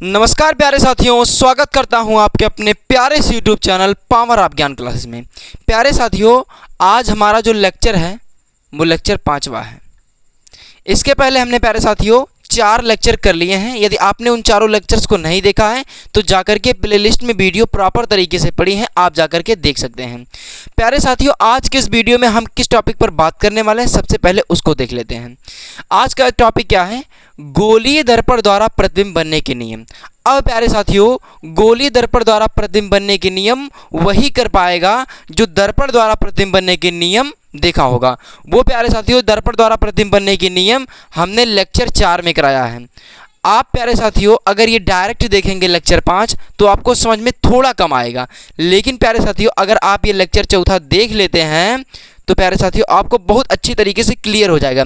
नमस्कार प्यारे साथियों, स्वागत करता हूं आपके अपने प्यारे से यूट्यूब चैनल पावर ऑफ ज्ञान क्लासेस में। प्यारे साथियों, आज हमारा जो लेक्चर है वो लेक्चर 5वां है। इसके पहले हमने प्यारे साथियों 4 लेक्चर कर लिए हैं। यदि आपने उन चारों लेक्चर्स को नहीं देखा है तो जाकर के प्लेलिस्ट में वीडियो प्रॉपर तरीके से पड़ी हैं, आप जाकर के देख सकते हैं। प्यारे साथियों, आज के इस वीडियो में हम किस टॉपिक पर बात करने वाले हैं, सबसे पहले उसको देख लेते हैं। आज का टॉपिक क्या है? गोलीय दर्पण द्वारा प्रतिबिंब बनने के नियम। अब प्यारे साथियों, गोलीय दर्पण द्वारा प्रतिबिंब बनने के नियम वही कर पाएगा जो दर्पण द्वारा प्रतिबिंब बनने के नियम देखा होगा। वो प्यारे साथियों, दर्पण द्वारा प्रतिबिंब बनने के नियम हमने लेक्चर 4 में कराया है। आप प्यारे साथियों अगर ये डायरेक्ट देखेंगे लेक्चर 5 तो आपको समझ में थोड़ा कम आएगा, लेकिन प्यारे साथियों अगर आप ये लेक्चर 4 देख लेते हैं तो प्यारे साथियों आपको बहुत अच्छी तरीके से क्लियर हो जाएगा।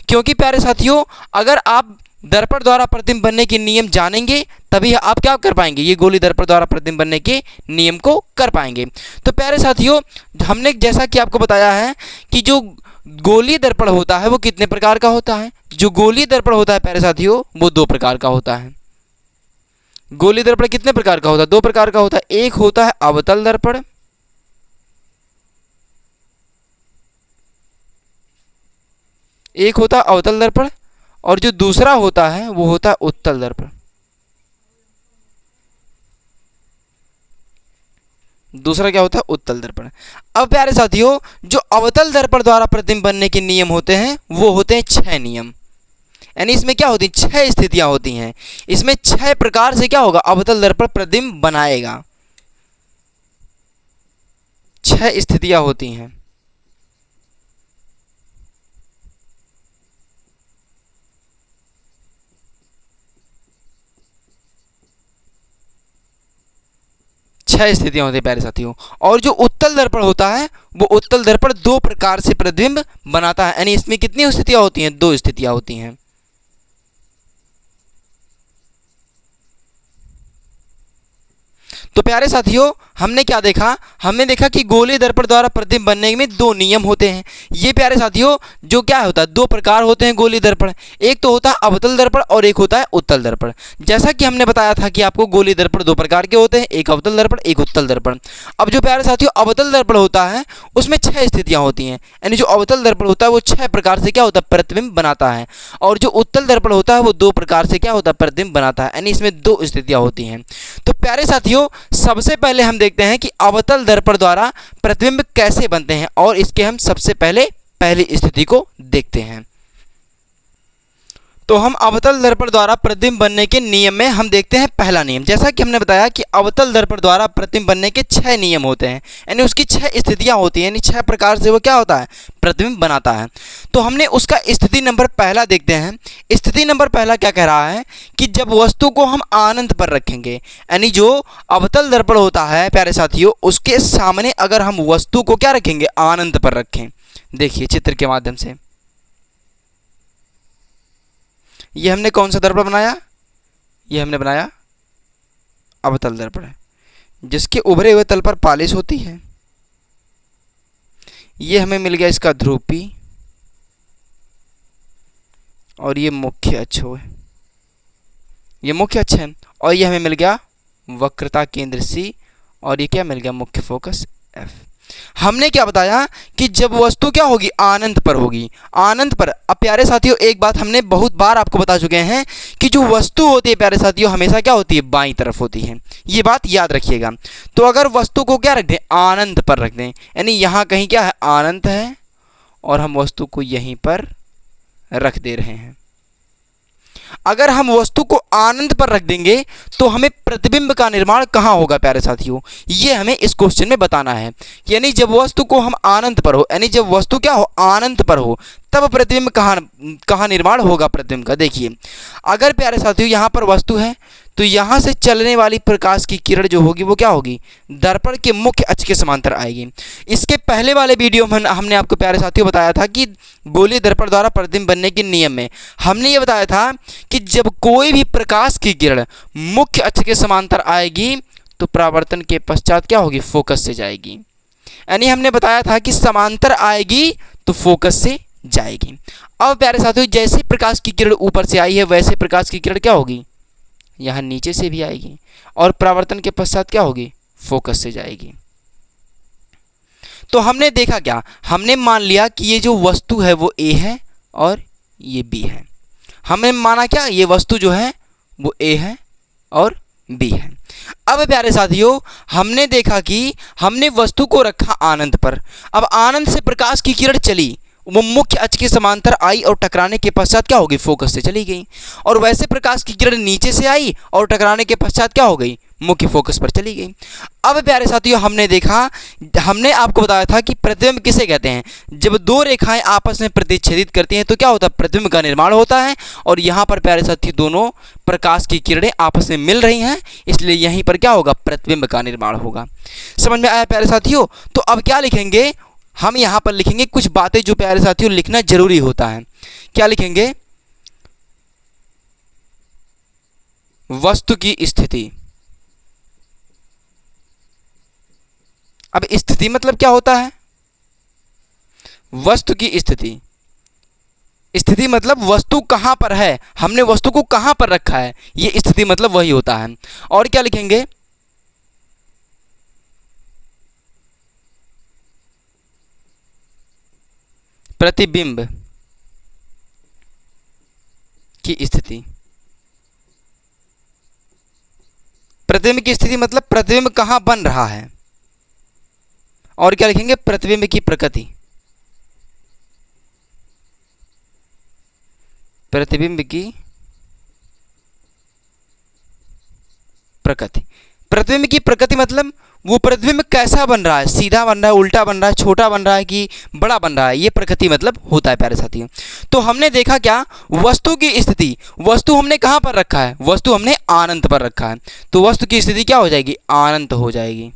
क्योंकि प्यारे साथियों अगर आप दर्पण द्वारा प्रतिबिंब बनने के नियम जानेंगे तभी आप क्या कर पाएंगे, ये गोलीय दर्पण द्वारा प्रतिबिंब बनने के नियम को कर पाएंगे। तो प्यारे साथियों हमने जैसा कि आपको बताया है कि जो गोलीय दर्पण होता है वो कितने प्रकार का होता है। जो गोलीय दर्पण होता है प्यारे साथियों वो 2 प्रकार का होता है। गोलीय दर्पण कितने प्रकार का होता है? 2 प्रकार का होता है। एक होता है अवतल दर्पण, एक होता है अवतल दर्पण, और जो दूसरा होता है वो होता है उत्तल दर्पण। दूसरा क्या होता है? उत्तल दर्पण। अब प्यारे साथियों जो अवतल दर्पण द्वारा प्रतिबिंब बनने के नियम होते हैं वो होते हैं 6 नियम। यानी इसमें क्या होती है? 6 स्थितियां होती हैं। इसमें 6 प्रकार से क्या होगा? अवतल दर्पण प्रतिबिंब बनाएगा। 6 स्थितियां होती हैं। स्थितियां होती है प्यारे साथियों। और जो उत्तल दर्पण होता है वो उत्तल दर्पण 2 प्रकार से प्रतिबिंब बनाता है। यानी इसमें कितनी स्थितियां होती हैं? 2 स्थितियां होती हैं। तो प्यारे साथियों हमने क्या देखा? हमने देखा कि गोलीय दर्पण द्वारा प्रतिबिंब बनने में 2 नियम होते हैं। ये प्यारे साथियों जो क्या होता है, 2 प्रकार होते हैं गोलीय दर्पण। एक तो होता है अवतल दर्पण और एक होता है उत्तल दर्पण। जैसा कि हमने बताया था कि आपको गोलीय दर्पण 2 प्रकार के होते हैं, एक अवतल दर्पण एक उत्तल दर्पण। अब जो प्यारे साथियों अवतल दर्पण होता है उसमें 6 स्थितियां होती हैं। यानी जो अवतल दर्पण होता है वो 6 प्रकार से क्या होता है? प्रतिबिंब बनाता है। और जो उत्तल दर्पण होता है वो 2 प्रकार से क्या होता है? प्रतिबिंब बनाता है। यानी इसमें 2 स्थितियां होती हैं। तो प्यारे साथियों सबसे पहले हम देखते हैं कि अवतल दर्पण द्वारा प्रतिबिंब कैसे बनते हैं, और इसके हम सबसे पहले पहली स्थिति को देखते हैं। तो हम अवतल दर्पण द्वारा प्रतिबिंब बनने के नियम में हम देखते हैं पहला नियम। जैसा कि हमने बताया कि अवतल दर्पण द्वारा प्रतिबिंब बनने के 6 नियम होते हैं। यानी उसकी 6 स्थितियां होती हैं। यानी 6 प्रकार से वो क्या होता है? प्रतिबिंब बनाता है। तो हमने उसका स्थिति नंबर पहला देखते हैं। स्थिति नंबर पहला क्या कह रहा है कि जब वस्तु को हम अनंत पर रखेंगे। यानी जो अवतल दर्पण होता है प्यारे साथियों उसके सामने अगर हम वस्तु को क्या रखेंगे? अनंत पर रखें। देखिए चित्र के माध्यम से ये हमने कौन सा दर्पण बनाया? ये हमने बनाया अवतल दर्पण, जिसके उभरे हुए तल पर पालिश होती है। ये हमें मिल गया इसका ध्रुव P, और ये मुख्य अक्ष है, ये मुख्य अक्ष है। और ये हमें मिल गया वक्रता केंद्र C, और ये क्या मिल गया? मुख्य फोकस F। हमने क्या बताया कि जब वस्तु क्या होगी? अनंत पर होगी। अनंत पर। अब प्यारे साथियों एक बात हमने बहुत बार आपको बता चुके हैं कि जो वस्तु होती है प्यारे साथियों हमेशा क्या होती है? बाईं तरफ होती है। ये बात याद रखिएगा। तो अगर वस्तु को क्या रख दें? अनंत पर रख दें। यानी यहाँ कहीं क्या है? अनंत है, और हम वस्तु को यहीं पर रख दे रहे हैं। अगर हम वस्तु को अनंत पर रख देंगे तो हमें प्रतिबिंब का निर्माण कहाँ होगा प्यारे साथियों? ये हमें इस क्वेश्चन में बताना है। यानी जब वस्तु को हम अनंत पर हो, यानी जब वस्तु क्या हो? अनंत पर हो, तब प्रतिबिंब कहाँ निर्माण होगा प्रतिबिंब का? देखिए अगर प्यारे साथियों यहाँ पर वस्तु है तो यहाँ से चलने वाली प्रकाश की किरण जो होगी वो क्या होगी? दर्पण के मुख्य अक्ष के समांतर आएगी। इसके पहले वाले वीडियो में हमने आपको प्यारे साथियों बताया था कि गोलीय दर्पण द्वारा प्रतिबिंब बनने के नियम में हमने ये बताया था कि जब कोई भी प्रकाश की किरण मुख्य अक्ष के समांतर आएगी तो परावर्तन के पश्चात क्या होगी? फोकस से जाएगी। यानी हमने बताया था कि समांतर आएगी तो फोकस से जाएगी। अब प्यारे साथियों जैसे प्रकाश की किरण ऊपर से आई है वैसे प्रकाश की किरण क्या होगी? यहाँ नीचे से भी आएगी और परावर्तन के पश्चात क्या होगी, फोकस से जाएगी। तो हमने देखा क्या, हमने मान लिया कि ये जो वस्तु है वो ए है और ये बी है। हमने माना क्या, ये वस्तु जो है वो ए है और बी है। अब प्यारे साथियों, हमने देखा कि हमने वस्तु को रखा आनंद पर। अब आनंद से प्रकाश की किरण चली, वो मुख्य अक्ष के समांतर आई और टकराने के पश्चात क्या हो गई, फोकस से चली गई। और वैसे प्रकाश की किरण नीचे से आई और टकराने के पश्चात क्या हो गई, मुख्य फोकस पर चली गई। अब प्यारे साथियों, हमने देखा, हमने आपको बताया था कि प्रतिबिंब किसे कहते हैं, जब दो रेखाएं आपस में प्रतिच्छेदित करती हैं तो क्या होता है, प्रतिबिंब का निर्माण होता है। और यहाँ पर प्यारे साथियों दोनों प्रकाश की किरणें आपस में मिल रही हैं, इसलिए यहीं पर क्या होगा, प्रतिबिंब का निर्माण होगा। समझ में आया प्यारे साथियों। तो अब क्या लिखेंगे, हम यहाँ पर लिखेंगे कुछ बातें जो प्यारे साथियों लिखना जरूरी होता है। क्या लिखेंगे, वस्तु की स्थिति। अब स्थिति मतलब क्या होता है, वस्तु की स्थिति। स्थिति मतलब वस्तु कहां पर है, हमने वस्तु को कहां पर रखा है, ये स्थिति मतलब वही होता है। और क्या लिखेंगे, प्रतिबिंब की स्थिति। प्रतिबिंब की स्थिति मतलब प्रतिबिंब कहां बन रहा है। और क्या लिखेंगे, प्रतिबिंब की प्रकृति। प्रतिबिंब की प्रकृति। प्रतिबिंब की प्रकृति मतलब वो प्रतिबिंब कैसा बन रहा है, सीधा बन रहा है, उल्टा बन रहा है, छोटा बन रहा है कि बड़ा बन रहा है, ये प्रकृति मतलब होता है प्यारे साथियों। तो हमने देखा क्या, वस्तु की स्थिति, वस्तु हमने कहाँ पर रखा है, वस्तु हमने अनंत पर रखा है, तो वस्तु की स्थिति क्या हो जाएगी, अनंत हो जाएगी।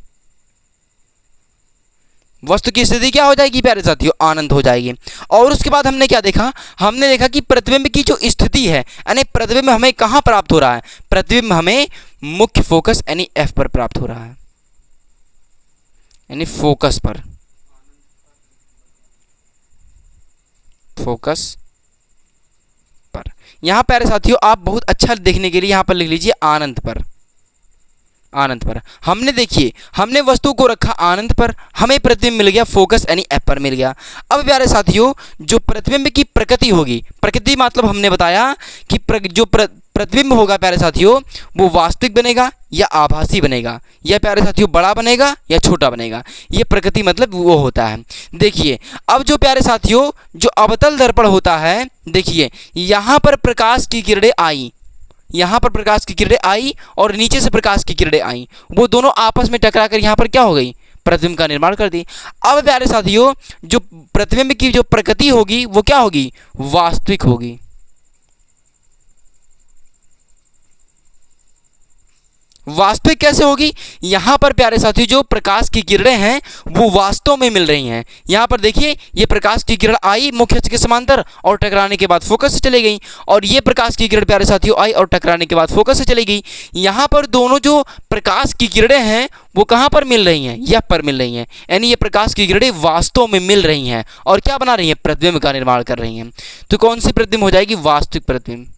वस्तु की स्थिति क्या हो जाएगी प्यारे साथियों, अनंत हो जाएगी। और उसके बाद हमने क्या देखा, हमने देखा कि प्रतिबिंब की जो स्थिति है, यानी प्रतिबिंब हमें कहाँ प्राप्त हो रहा है, प्रतिबिंब हमें मुख्य फोकस यानी एफ पर प्राप्त हो रहा है, यानी फोकस पर, फोकस पर। यहां प्यारे साथियों आप बहुत अच्छा देखने के लिए यहां पर लिख लीजिए आनंद पर, आनंद पर। हमने देखिए, हमने वस्तु को रखा आनंद पर, हमें प्रतिबिंब मिल गया फोकस यानी एफ पर मिल गया। अब प्यारे साथियों जो प्रतिबिंब की प्रकृति होगी, प्रकृति मतलब हमने बताया कि जो प्रतिबिंब होगा प्यारे साथियों वो वास्तविक बनेगा या आभासी बनेगा, या प्यारे साथियों बड़ा बनेगा या छोटा बनेगा, ये प्रकृति मतलब वो होता है। देखिए अब जो प्यारे साथियों जो अवतल दर्पण होता है, देखिए यहाँ पर प्रकाश की किरणें आई, यहाँ पर प्रकाश की किरणें आई और नीचे से प्रकाश की किरणें आई, वो दोनों आपस में टकरा कर यहाँ पर क्या हो गई, प्रतिबिंब का निर्माण कर दी। अब प्यारे साथियों जो प्रतिबिंब की जो प्रकृति होगी वो क्या होगी, वास्तविक होगी। वास्तविक कैसे होगी, यहाँ पर प्यारे साथियों जो प्रकाश की किरणें हैं वो वास्तव में मिल रही हैं। यहाँ पर देखिए ये प्रकाश की किरण आई मुख्य अक्ष के समांतर और टकराने के बाद फोकस से चली गई, और ये प्रकाश की किरण प्यारे साथियों आई और टकराने के बाद फोकस से चली गई। यहाँ पर दोनों जो प्रकाश की किरणें हैं वो कहाँ पर मिल रही हैं, यह पर मिल रही हैं, यानी ये प्रकाश की किरणें वास्तव में मिल रही हैं और क्या बना रही हैं, प्रतिबिंब का निर्माण कर रही हैं। तो कौन सी प्रतिबिंब हो जाएगी, वास्तविक प्रतिबिंब,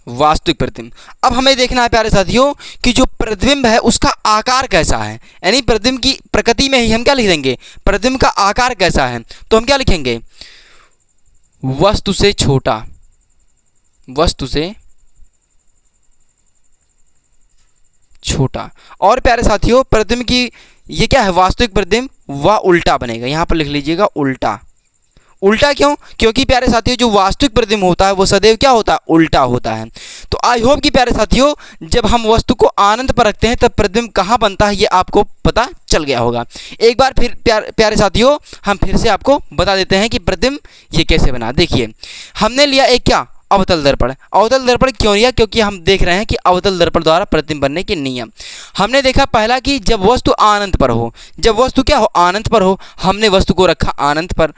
वास्तविक प्रतिबिंब। अब हमें देखना है प्यारे साथियों कि जो प्रतिबिंब है उसका आकार कैसा है, यानी प्रतिबिंब की प्रकृति में ही हम क्या लिख देंगे, प्रतिबिंब का आकार कैसा है। तो हम क्या लिखेंगे, वस्तु से छोटा, वस्तु से छोटा। और प्यारे साथियों प्रतिबिंब की ये क्या है, वास्तविक प्रतिबिंब वह उल्टा बनेगा, यहां पर लिख लीजिएगा उल्टा। उल्टा क्यों, क्योंकि प्यारे साथियों जो वास्तविक प्रतिबिंब होता है वो सदैव क्या होता है, उल्टा होता है। तो आई होप कि प्यारे साथियों जब हम वस्तु को आनंद पर रखते हैं तब प्रतिबिंब कहाँ बनता है ये आपको पता चल गया होगा। एक बार फिर प्यारे साथियों हम फिर से आपको बता देते हैं कि प्रतिबिंब ये कैसे बना। देखिए हमने लिया एक क्या, अवतल दर्पण। अवतल दर्पण क्यों लिया? क्योंकि हम देख रहे हैं कि अवतल दर्पण द्वारा प्रतिबिंब बनने के नियम। हमने देखा पहला कि जब वस्तु अनंत पर हो, जब वस्तु क्या हो? अनंत पर हो, हमने वस्तु को रखा अनंत पर।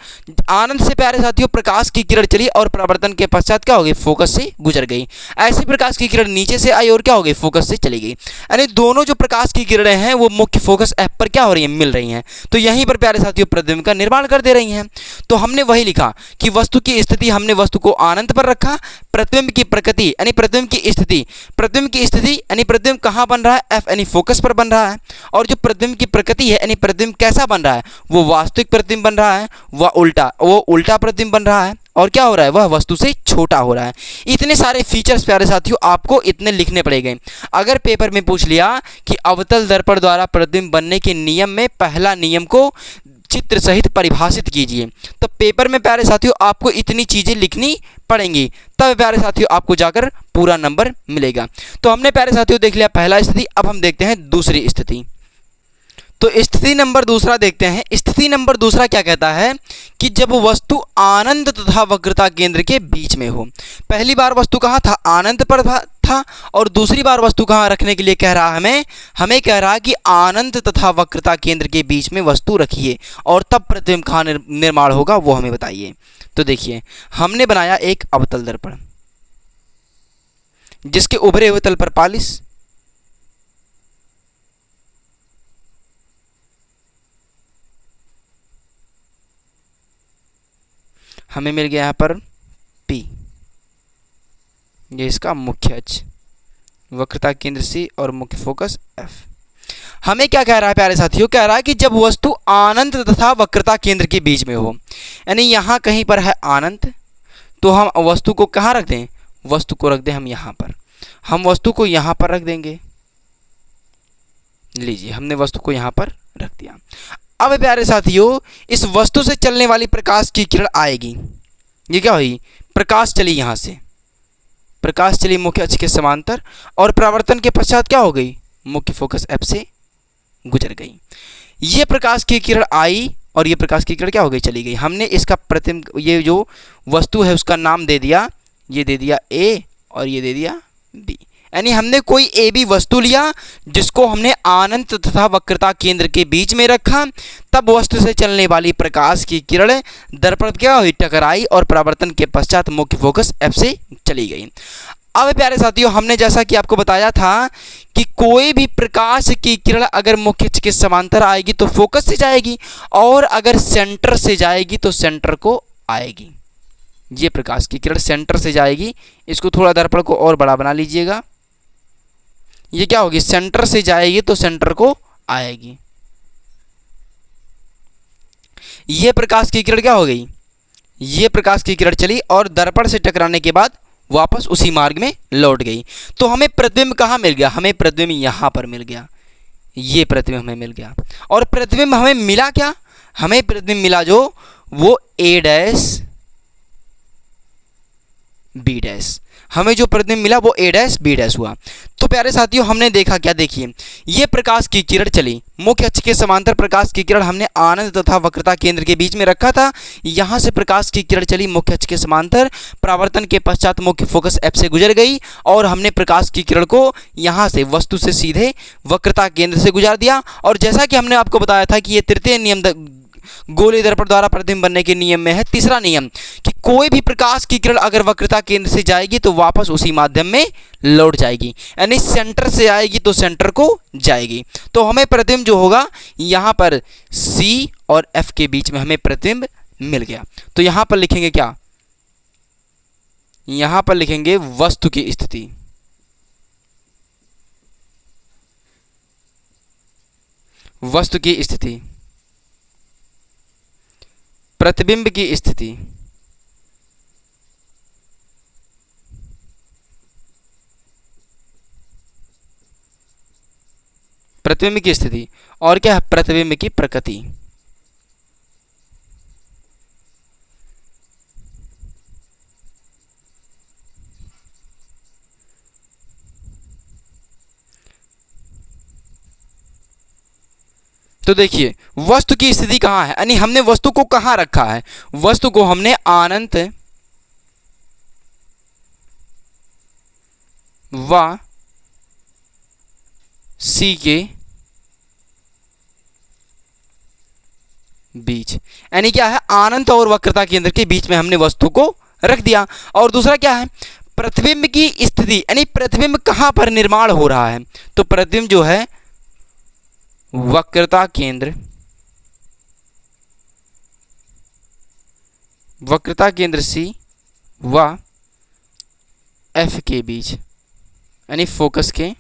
अनंत से प्यारे साथियों प्रकाश की किरण चली और परावर्तन के पश्चात क्या हो गई? फोकस से गुजर गई। ऐसे प्रकाश की किरण नीचे से आई और क्या हो गई? फोकस से चली गई। यानी दोनों जो प्रकाश की किरणें हैं वो मुख्य फोकस एफ पर क्या हो रही है? मिल रही हैं। तो यहीं पर प्यारे साथियों प्रतिबिंब का निर्माण कर दे रही हैं। तो हमने वही लिखा कि वस्तु की स्थिति, हमने वस्तु को अनंत पर रखा। प्रतिबिंब की प्रकृति यानी प्रतिबिंब की स्थिति, प्रतिबिंब की स्थिति यानी प्रतिबिंब कहाँ बन रहा है? एफ यानी फोकस पर बन रहा है। और जो प्रतिबिंब की प्रकृति है यानी प्रतिबिंब कैसा बन रहा है? वो वास्तविक प्रतिबिंब बन रहा है, वो उल्टा प्रतिबिंब बन रहा है। और क्या हो रहा है? वह वस्तु से छोटा हो रहा है। इतने सारे फीचर्स प्यारे साथियों आपको इतने लिखने पड़ेंगे। अगर पेपर में पूछ लिया कि अवतल दर्पण द्वारा प्रतिबिंब बनने के नियम में पहला नियम को चित्र सहित परिभाषित कीजिए, तो पेपर में प्यारे साथियों आपको इतनी चीज़ें लिखनी पड़ेंगी, तब प्यारे साथियों आपको जाकर पूरा नंबर मिलेगा। तो हमने प्यारे साथियों देख लिया पहला स्थिति। अब हम देखते हैं दूसरी स्थिति। तो स्थिति नंबर दूसरा देखते हैं। स्थिति नंबर दूसरा क्या कहता है कि जब वस्तु अनंत तथा वक्रता केंद्र के बीच में हो। पहली बार वस्तु कहाँ था? अनंत पर था। और दूसरी बार वस्तु कहाँ रखने के लिए कह रहा है? हमें कह रहा है कि अनंत तथा वक्रता केंद्र के बीच में वस्तु रखिए और तब प्रतिबिंब कहाँ निर्माण होगा वो हमें बताइए। तो देखिए हमने बनाया एक अवतल दर्पण जिसके उभरे हुए तल पर पालिश, हमें मिल गया यहाँ पर P, ये इसका मुख्य अक्ष, वक्रता केंद्र C और मुख्य फोकस F। हमें क्या कह रहा है प्यारे साथियों? कह रहा है कि जब वस्तु अनंत तथा वक्रता केंद्र के बीच में हो, यानी यहाँ कहीं पर है अनंत, तो हम वस्तु को कहाँ रख दें? वस्तु को रख दें हम यहाँ पर। हम वस्तु को यहाँ पर रख देंगे। लीजिए हमने वस्तु को यहाँ पर रख दिया। अब प्यारे साथियों इस वस्तु से चलने वाली प्रकाश की किरण आएगी। ये क्या हुई? प्रकाश चली, यहाँ से प्रकाश चली मुख्य अक्ष के समांतर और परावर्तन के पश्चात क्या हो गई? मुख्य फोकस एफ से गुजर गई। ये प्रकाश की किरण आई और ये प्रकाश की किरण क्या हो गई? चली गई। हमने इसका प्रतिबिंब, ये जो वस्तु है उसका नाम दे दिया, ये दे दिया ए और ये दे दिया बी। यानी हमने कोई ए बी वस्तु लिया जिसको हमने अनंत तथा वक्रता केंद्र के बीच में रखा, तब वस्तु से चलने वाली प्रकाश की किरण दर्पण क्या हुई? टकराई और परावर्तन के पश्चात मुख्य फोकस एफ से चली गई। अब प्यारे साथियों हमने जैसा कि आपको बताया था कि कोई भी प्रकाश की किरण अगर मुख्य अक्ष के समांतर आएगी तो फोकस से जाएगी और अगर सेंटर से जाएगी तो सेंटर को आएगी। ये प्रकाश की किरण सेंटर से जाएगी। इसको थोड़ा दर्पण को और बड़ा बना लीजिएगा। ये क्या होगी? सेंटर से जाएगी तो सेंटर को आएगी। ये प्रकाश की किरण क्या हो गई? ये प्रकाश की किरण चली और दर्पण से टकराने के बाद वापस उसी मार्ग में लौट गई। तो हमें प्रतिबिंब कहाँ मिल गया? हमें प्रतिबिंब यहाँ पर मिल गया। ये प्रतिबिंब हमें मिल गया। और प्रतिबिंब हमें मिला क्या? हमें प्रतिबिंब मिला जो वो ए डैश बी डैश, हमें जो प्रतिबिंब मिला वो ए डैश बी डैश हुआ। तो प्यारे साथियों हमने देखा क्या? देखिए ये प्रकाश की किरण चली, मुख्य अक्ष के समांतर प्रकाश की किरण हमने अनंत तथा वक्रता केंद्र के बीच में रखा था। यहाँ से प्रकाश की किरण चली मुख्य अक्ष के समांतर, परावर्तन के पश्चात मुख्य फोकस एफ से गुजर गई और हमने प्रकाश की किरण को यहाँ से वस्तु से सीधे वक्रता केंद्र से गुजार दिया। और जैसा कि हमने आपको बताया था कि ये तृतीय नियम गोलीय दर्पण द्वारा प्रतिबिंब बनने के नियम में है, तीसरा नियम कि कोई भी प्रकाश की किरण अगर वक्रता केंद्र से जाएगी तो वापस उसी माध्यम में लौट जाएगी, यानी सेंटर से आएगी तो सेंटर को जाएगी। तो हमें प्रतिबिंब जो होगा यहाँ पर C और F के बीच में हमें प्रतिबिंब मिल गया। तो यहाँ पर लिखेंगे क्या? यहाँ पर लिखेंगे वस्तु की स्थिति। वस्तु की स्थिति, प्रतिबिंब की स्थिति, प्रतिबिंब की स्थिति और क्या है? प्रतिबिंब की प्रकृति। तो देखिए वस्तु की स्थिति कहाँ है, यानी हमने वस्तु को कहाँ रखा है? वस्तु को हमने अनंत व सी के बीच, यानी क्या है, अनंत और वक्रता केंद्र के बीच में हमने वस्तु को रख दिया। और दूसरा क्या है, प्रतिबिंब की स्थिति, यानी प्रतिबिंब कहां पर निर्माण हो रहा है, तो प्रतिबिंब जो है वक्रता केंद्र सी व एफ के बीच, यानी फोकस के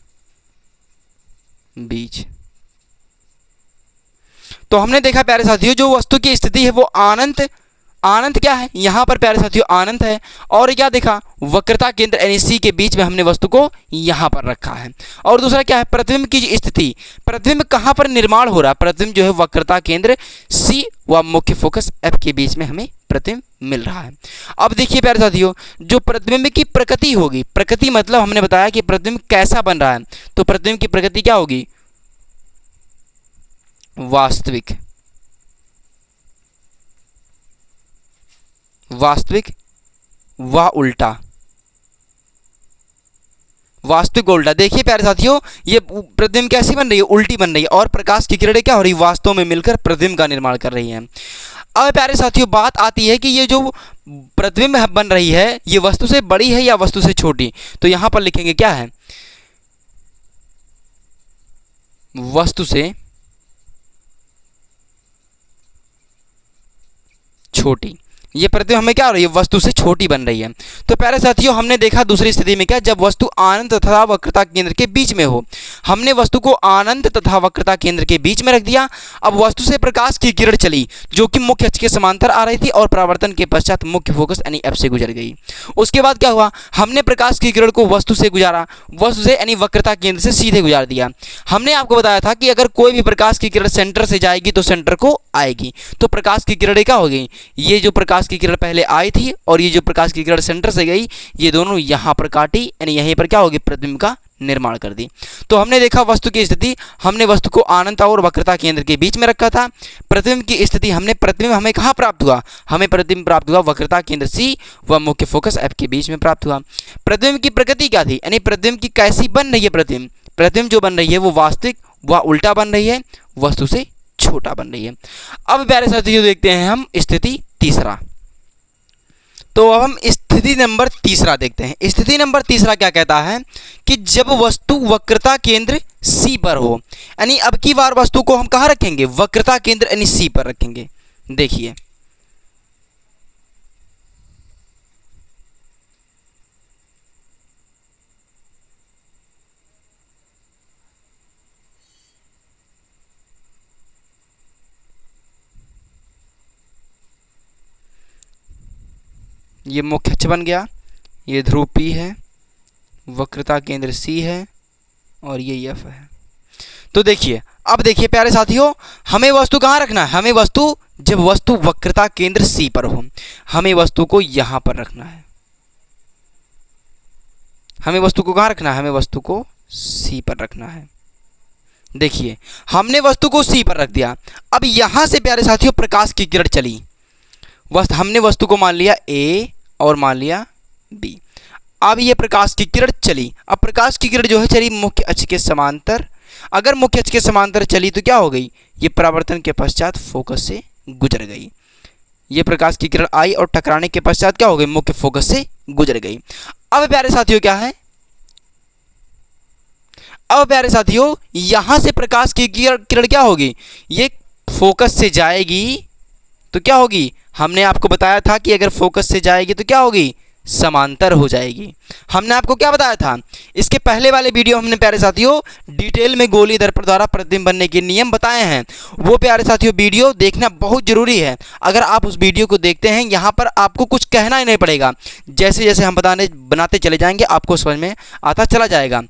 बीच। तो हमने देखा प्यारे साथियों, जो वस्तु की स्थिति है वो अनंत क्या है, यहां पर प्यारे साथियों अनंत है। और क्या देखा, वक्रता केंद्र यानी सी के बीच में हमने वस्तु को यहां पर रखा है। और दूसरा क्या है, प्रतिबिंब की स्थिति, प्रतिबिंब कहां पर निर्माण हो रहा है, प्रतिबिंब जो है वक्रता केंद्र सी व मुख्य फोकस एफ के बीच में हमें प्रतिबिंब मिल रहा है। अब देखिए प्यारे साथियों, जो प्रतिबिंब की प्रकृति होगी, प्रकृति मतलब हमने बताया कि प्रतिबिंब कैसा बन रहा है, तो प्रतिबिंब की प्रकृति क्या होगी, वास्तविक व उल्टा, वास्तविक उल्टा। देखिए प्यारे साथियों, ये प्रतिबिंब कैसी बन रही है, उल्टी बन रही है, और प्रकाश की किरणें क्या हो रही है, वास्तव में मिलकर प्रतिबिंब का निर्माण कर रही हैं। अब प्यारे साथियों बात आती है कि ये जो प्रतिबिंब बन रही है ये वस्तु से बड़ी है या वस्तु से छोटी, तो यहां पर लिखेंगे क्या है, वस्तु से छोटी। ये प्रतिबिंब हमें क्या हो रही है, वस्तु से छोटी बन रही है। तो प्यारे साथियों हमने देखा दूसरी स्थिति में क्या, जब वस्तु अनंत तथा वक्रता केंद्र के बीच में हो, हमने वस्तु को अनंत तथा वक्रता केंद्र के बीच में रख दिया। अब वस्तु से प्रकाश की किरण चली जो कि मुख्य अक्ष के समांतर आ रही थी और परावर्तन के पश्चात मुख्य फोकस यानी एफ से गुजर गई। उसके बाद क्या हुआ, हमने प्रकाश की किरण को वस्तु से गुजारा, वस्तु से यानी वक्रता केंद्र से सीधे गुजार दिया। हमने आपको बताया था कि अगर कोई भी प्रकाश की किरण सेंटर से जाएगी तो सेंटर को आएगी, तो प्रकाश की किरणें क्या हो गई, ये जो प्रकाश की किरण पहले आई थी और ये जो प्रकाश की किरण सेंटर से गई, ये दोनों यहां पर काटी, यानी यहीं पर क्या होगी, प्रतिबिंब का निर्माण कर दी। तो हमने देखा वस्तु की स्थिति, हमने वस्तु को अनंत और वक्रता केंद्र के बीच में रखा था। प्रतिबिंब की स्थिति, प्रतिबिंब हमें कहां प्राप्त हुआ, हमें प्रतिबिंब प्राप्त हुआ वक्रता केंद्र सी व मुख्य फोकस एफ के बीच में प्राप्त हुआ। प्रतिबिंब की प्रकृति क्या थी, यानी प्रतिबिंब की कैसी बन रही है, प्रतिबिंब जो बन रही है वो वास्तविक व उल्टा बन रही है, वस्तु से छोटा बन रही है। अब प्यारे साथियों देखते हैं हम स्थिति तीसरा। तो अब हम स्थिति नंबर तीसरा देखते हैं। स्थिति नंबर तीसरा क्या कहता है कि जब वस्तु वक्रता केंद्र सी पर हो, यानी अब की बार वस्तु को हम कहां रखेंगे, वक्रता केंद्र यानी सी पर रखेंगे। देखिए ये मुख्य अक्ष बन गया, ये ध्रुव P है, वक्रता केंद्र C है और ये F है। तो देखिए, अब देखिए प्यारे साथियों, हमें वस्तु कहाँ रखना है, हमें वस्तु, जब वस्तु वक्रता केंद्र C पर हो, हमें वस्तु को यहां पर रखना है। हमें वस्तु को कहाँ रखना है, हमें वस्तु को C पर रखना है। देखिए हमने वस्तु को C पर रख दिया। अब यहां से प्यारे साथियों प्रकाश की किरण चली, हमने वस्तु को मान लिया A और मान लिया B। अब ये प्रकाश की किरण चली, अब प्रकाश की किरण जो है चली मुख्य अक्ष के समांतर। अगर मुख्य अक्ष के समांतर चली तो क्या हो गई, ये परावर्तन के पश्चात फोकस से गुजर गई। ये प्रकाश की किरण आई और टकराने के पश्चात क्या हो गई, मुख्य फोकस से गुजर गई। अब प्यारे साथियों क्या है, अब प्यारे साथियों यहां से प्रकाश की किरण क्या होगी, ये फोकस से जाएगी तो क्या होगी, हमने आपको बताया था कि अगर फोकस से जाएगी तो क्या होगी, समांतर हो जाएगी। हमने आपको क्या बताया था, इसके पहले वाले वीडियो हमने प्यारे साथियों डिटेल में गोली दर्पण द्वारा प्रतिबिंब बनने के नियम बताए हैं। वो प्यारे साथियों वीडियो देखना बहुत जरूरी है। अगर आप उस वीडियो को देखते हैं, यहाँ पर आपको कुछ कहना ही नहीं पड़ेगा, जैसे जैसे हम बनाते चले जाएंगे आपको समझ में आता चला जाएगा।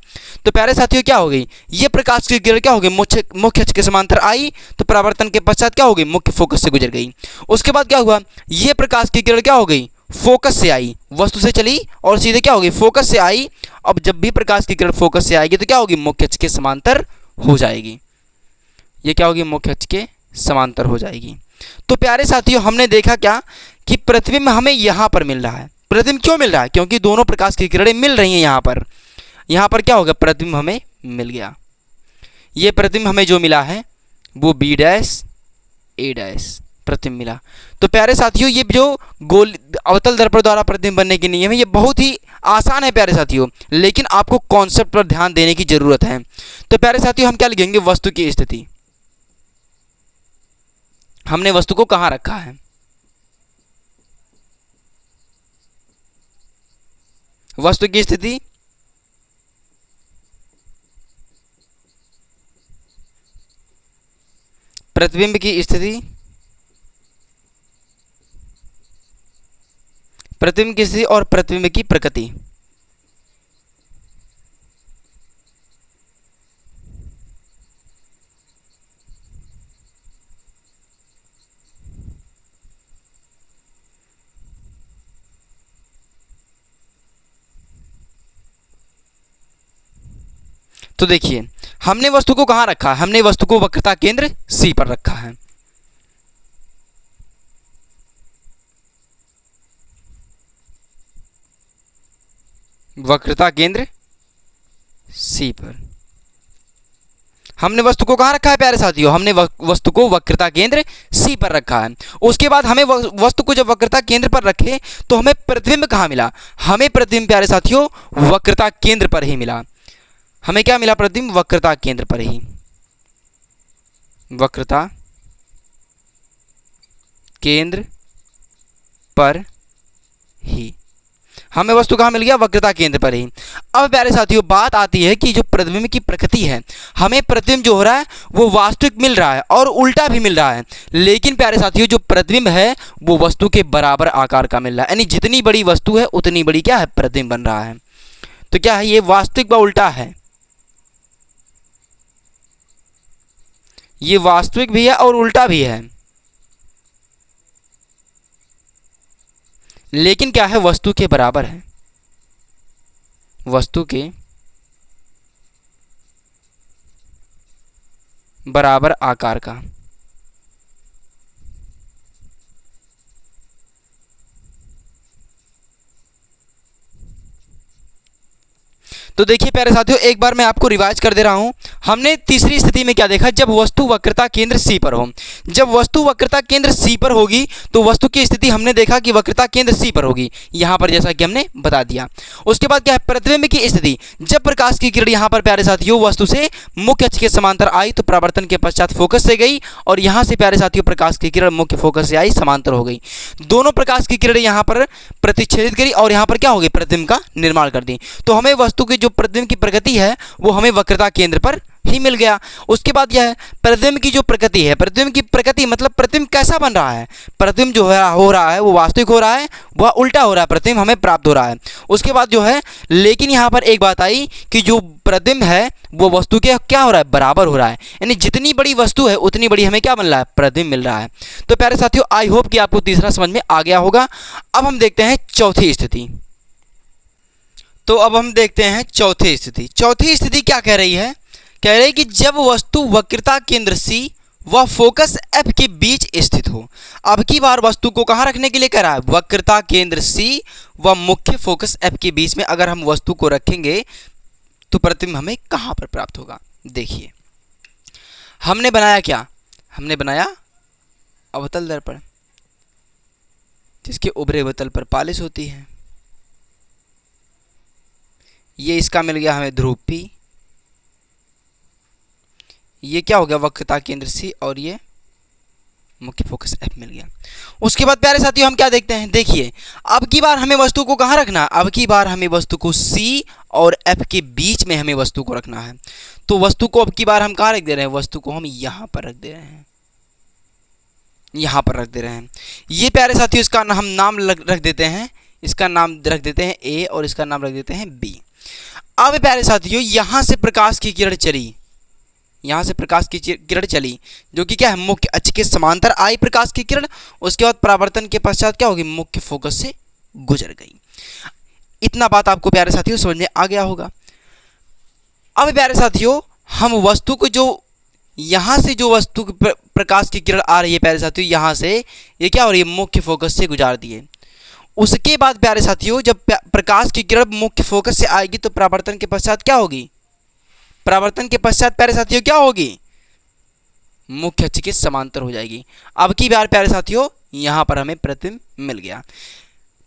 तो प्यारे साथियों क्या हो गई, ये प्रकाश की किरण क्या हो गई, मुख्य अक्ष के समांतर आई तो परावर्तन के पश्चात क्या हो गई, मुख्य फोकस से गुजर गई। उसके बाद क्या हुआ, ये प्रकाश की किरण क्या हो गई, फोकस से आई, वस्तु से चली और सीधे क्या होगी, फोकस से आई। अब जब भी प्रकाश की किरण फोकस से आएगी तो क्या होगी, मुख्य अक्ष के समांतर हो जाएगी। ये क्या होगी, मुख्य अक्ष के समांतर हो जाएगी। तो प्यारे साथियों हमने देखा क्या कि प्रतिबिंब हमें यहां पर मिल रहा है। प्रतिबिंब क्यों मिल रहा है, क्योंकि दोनों प्रकाश की किरणें मिल रही हैं यहां पर। यहाँ पर क्या होगा, प्रतिबिंब हमें मिल गया। ये प्रतिबिंब हमें जो मिला है वो बी डैश ए डैश प्रतिबिंब मिला। तो प्यारे साथियों, ये जो गोल अवतल दर्पण द्वारा प्रतिबिंब बनने के नियम है ये बहुत ही आसान है प्यारे साथियों, लेकिन आपको कॉन्सेप्ट पर ध्यान देने की जरूरत है। तो प्यारे साथियों, हम क्या लिखेंगे, वस्तु की स्थिति। हमने वस्तु को कहाँ रखा है, वस्तु की स्थिति प्रतिबिंब की स्थिति, प्रतिबिंब की स्थिति और प्रतिबिंब की प्रकृति। तो देखिए, हमने वस्तु को कहाँ रखा है, हमने वस्तु को वक्रता केंद्र सी पर रखा है। वक्रता केंद्र सी पर हमने वस्तु को कहाँ रखा है प्यारे साथियों, हमने वस्तु को वक्रता केंद्र सी पर रखा है। उसके बाद हमें वस्तु को जब वक्रता केंद्र पर रखे तो हमें प्रतिबिंब कहाँ मिला, हमें प्रतिबिंब प्यारे साथियों वक्रता केंद्र पर ही मिला। हमें क्या मिला, प्रतिबिंब वक्रता केंद्र पर ही, वक्रता केंद्र पर ही हमें वस्तु कहाँ मिल गया, वक्रता केंद्र पर ही। अब प्यारे साथियों, बात आती है कि जो प्रतिबिंब की प्रकृति है, हमें प्रतिबिंब जो हो रहा है वो वास्तविक मिल रहा है और उल्टा भी मिल रहा है, लेकिन प्यारे साथियों जो प्रतिबिंब है वो वस्तु के बराबर आकार का मिल रहा है, यानी जितनी बड़ी वस्तु है उतनी बड़ी क्या है, प्रतिबिंब बन रहा है। तो क्या है, ये वास्तविक व उल्टा है, ये वास्तविक भी है और उल्टा भी है, लेकिन क्या है, वस्तु के बराबर है, वस्तु के बराबर आकार का। तो देखिए प्यारे साथियों, एक बार मैं आपको रिवाइज कर दे रहा हूं। हमने तीसरी स्थिति में क्या देखा, जब वस्तु वक्रता केंद्र सी पर हो, जब वस्तु वक्रता केंद्र सी पर होगी तो वस्तु की स्थिति हमने देखा कि वक्रता केंद्र सी पर होगी, यहां पर जैसा कि हमने बता दिया। उसके बाद क्या है, प्रतिबिंब की स्थिति, जब प्रकाश की किरण यहां पर प्यारे साथियों वस्तु से मुख्य अक्ष के समांतर आई तो परावर्तन के पश्चात फोकस से गई, और यहां से प्यारे साथियों प्रकाश की किरण मुख्य फोकस से आई, समांतर हो गई। दोनों प्रकाश की किरण यहां पर प्रतिच्छेदित करी और यहां पर क्या हो गई, प्रतिबिंब का निर्माण कर दी। तो हमें वस्तु की जो प्रतिबिंब की प्रकृति है वो हमें वक्रता केंद्र पर ही मिल गया। उसके बाद यह है प्रतिबिंब की जो प्रकृति है, प्रतिबिंब की प्रकृति मतलब प्रतिबिंब कैसा बन रहा है, प्रतिबिंब जो हो रहा है वो वास्तविक हो रहा है, वह उल्टा हो रहा है, प्रतिबिंब हमें प्राप्त हो रहा है। उसके बाद जो है, लेकिन यहाँ पर एक बात आई कि जो प्रतिबिंब है वो वस्तु के क्या हो रहा है, बराबर हो रहा है, यानी जितनी बड़ी वस्तु है उतनी बड़ी हमें क्या मिल रहा है, प्रतिबिंब मिल रहा है। तो प्यारे साथियों, आई होप कि आपको तीसरा समझ में आ गया होगा। अब हम देखते हैं चौथी स्थिति। तो अब हम देखते हैं चौथी स्थिति। चौथी स्थिति क्या कह रही है, कह रही है कि जब वस्तु वक्रता केंद्र सी व फोकस एफ के बीच स्थित हो। अब की बार वस्तु को कहाँ रखने के लिए कह रहा है, वक्रता केंद्र सी व मुख्य फोकस एफ के बीच में अगर हम वस्तु को रखेंगे तो प्रतिबिंब हमें कहाँ पर प्राप्त होगा। देखिए, हमने बनाया क्या, हमने बनाया अवतल दर्पण जिसके उभरे हुए तल पर पालिश होती है। ये इसका मिल गया हमें ध्रुव P, ये क्या हो गया, वक्रता केंद्र सी, और ये मुख्य फोकस F मिल गया। उसके बाद प्यारे साथियों हम क्या देखते हैं, देखिए अब की बार हमें वस्तु को कहाँ रखना है, अब की बार हमें वस्तु को C और F के बीच में हमें वस्तु को रखना है। तो वस्तु को अब की बार हम कहाँ रख दे रहे हैं, वस्तु को हम यहाँ पर रख दे रहे हैं, यहाँ पर रख दे रहे हैं। ये प्यारे साथियों इसका हम नाम रख देते हैं, इसका नाम रख देते हैं A और इसका नाम रख देते हैं B। अब प्यारे साथियों यहाँ से प्रकाश की किरण चली, यहाँ से प्रकाश की किरण चली जो कि क्या है, मुख्य अक्ष के समांतर आई प्रकाश की किरण, उसके बाद परावर्तन के पश्चात क्या होगी, मुख्य फोकस से गुजर गई। इतना बात आपको प्यारे साथियों समझ में आ गया होगा। अब प्यारे साथियों हम वस्तु को जो यहाँ से जो वस्तु प्रकाश की किरण आ रही है प्यारे साथियों, यहाँ से ये क्या हो रही है, मुख्य फोकस से गुजार दिए। उसके बाद प्यारे साथियों जब प्रकाश की किरण मुख्य फोकस से आएगी तो परावर्तन के पश्चात क्या होगी, परावर्तन के पश्चात प्यारे साथियों क्या होगी, मुख्य अक्ष के समांतर हो जाएगी। अब की बार प्यारे साथियों यहाँ पर हमें प्रतिबिंब मिल गया।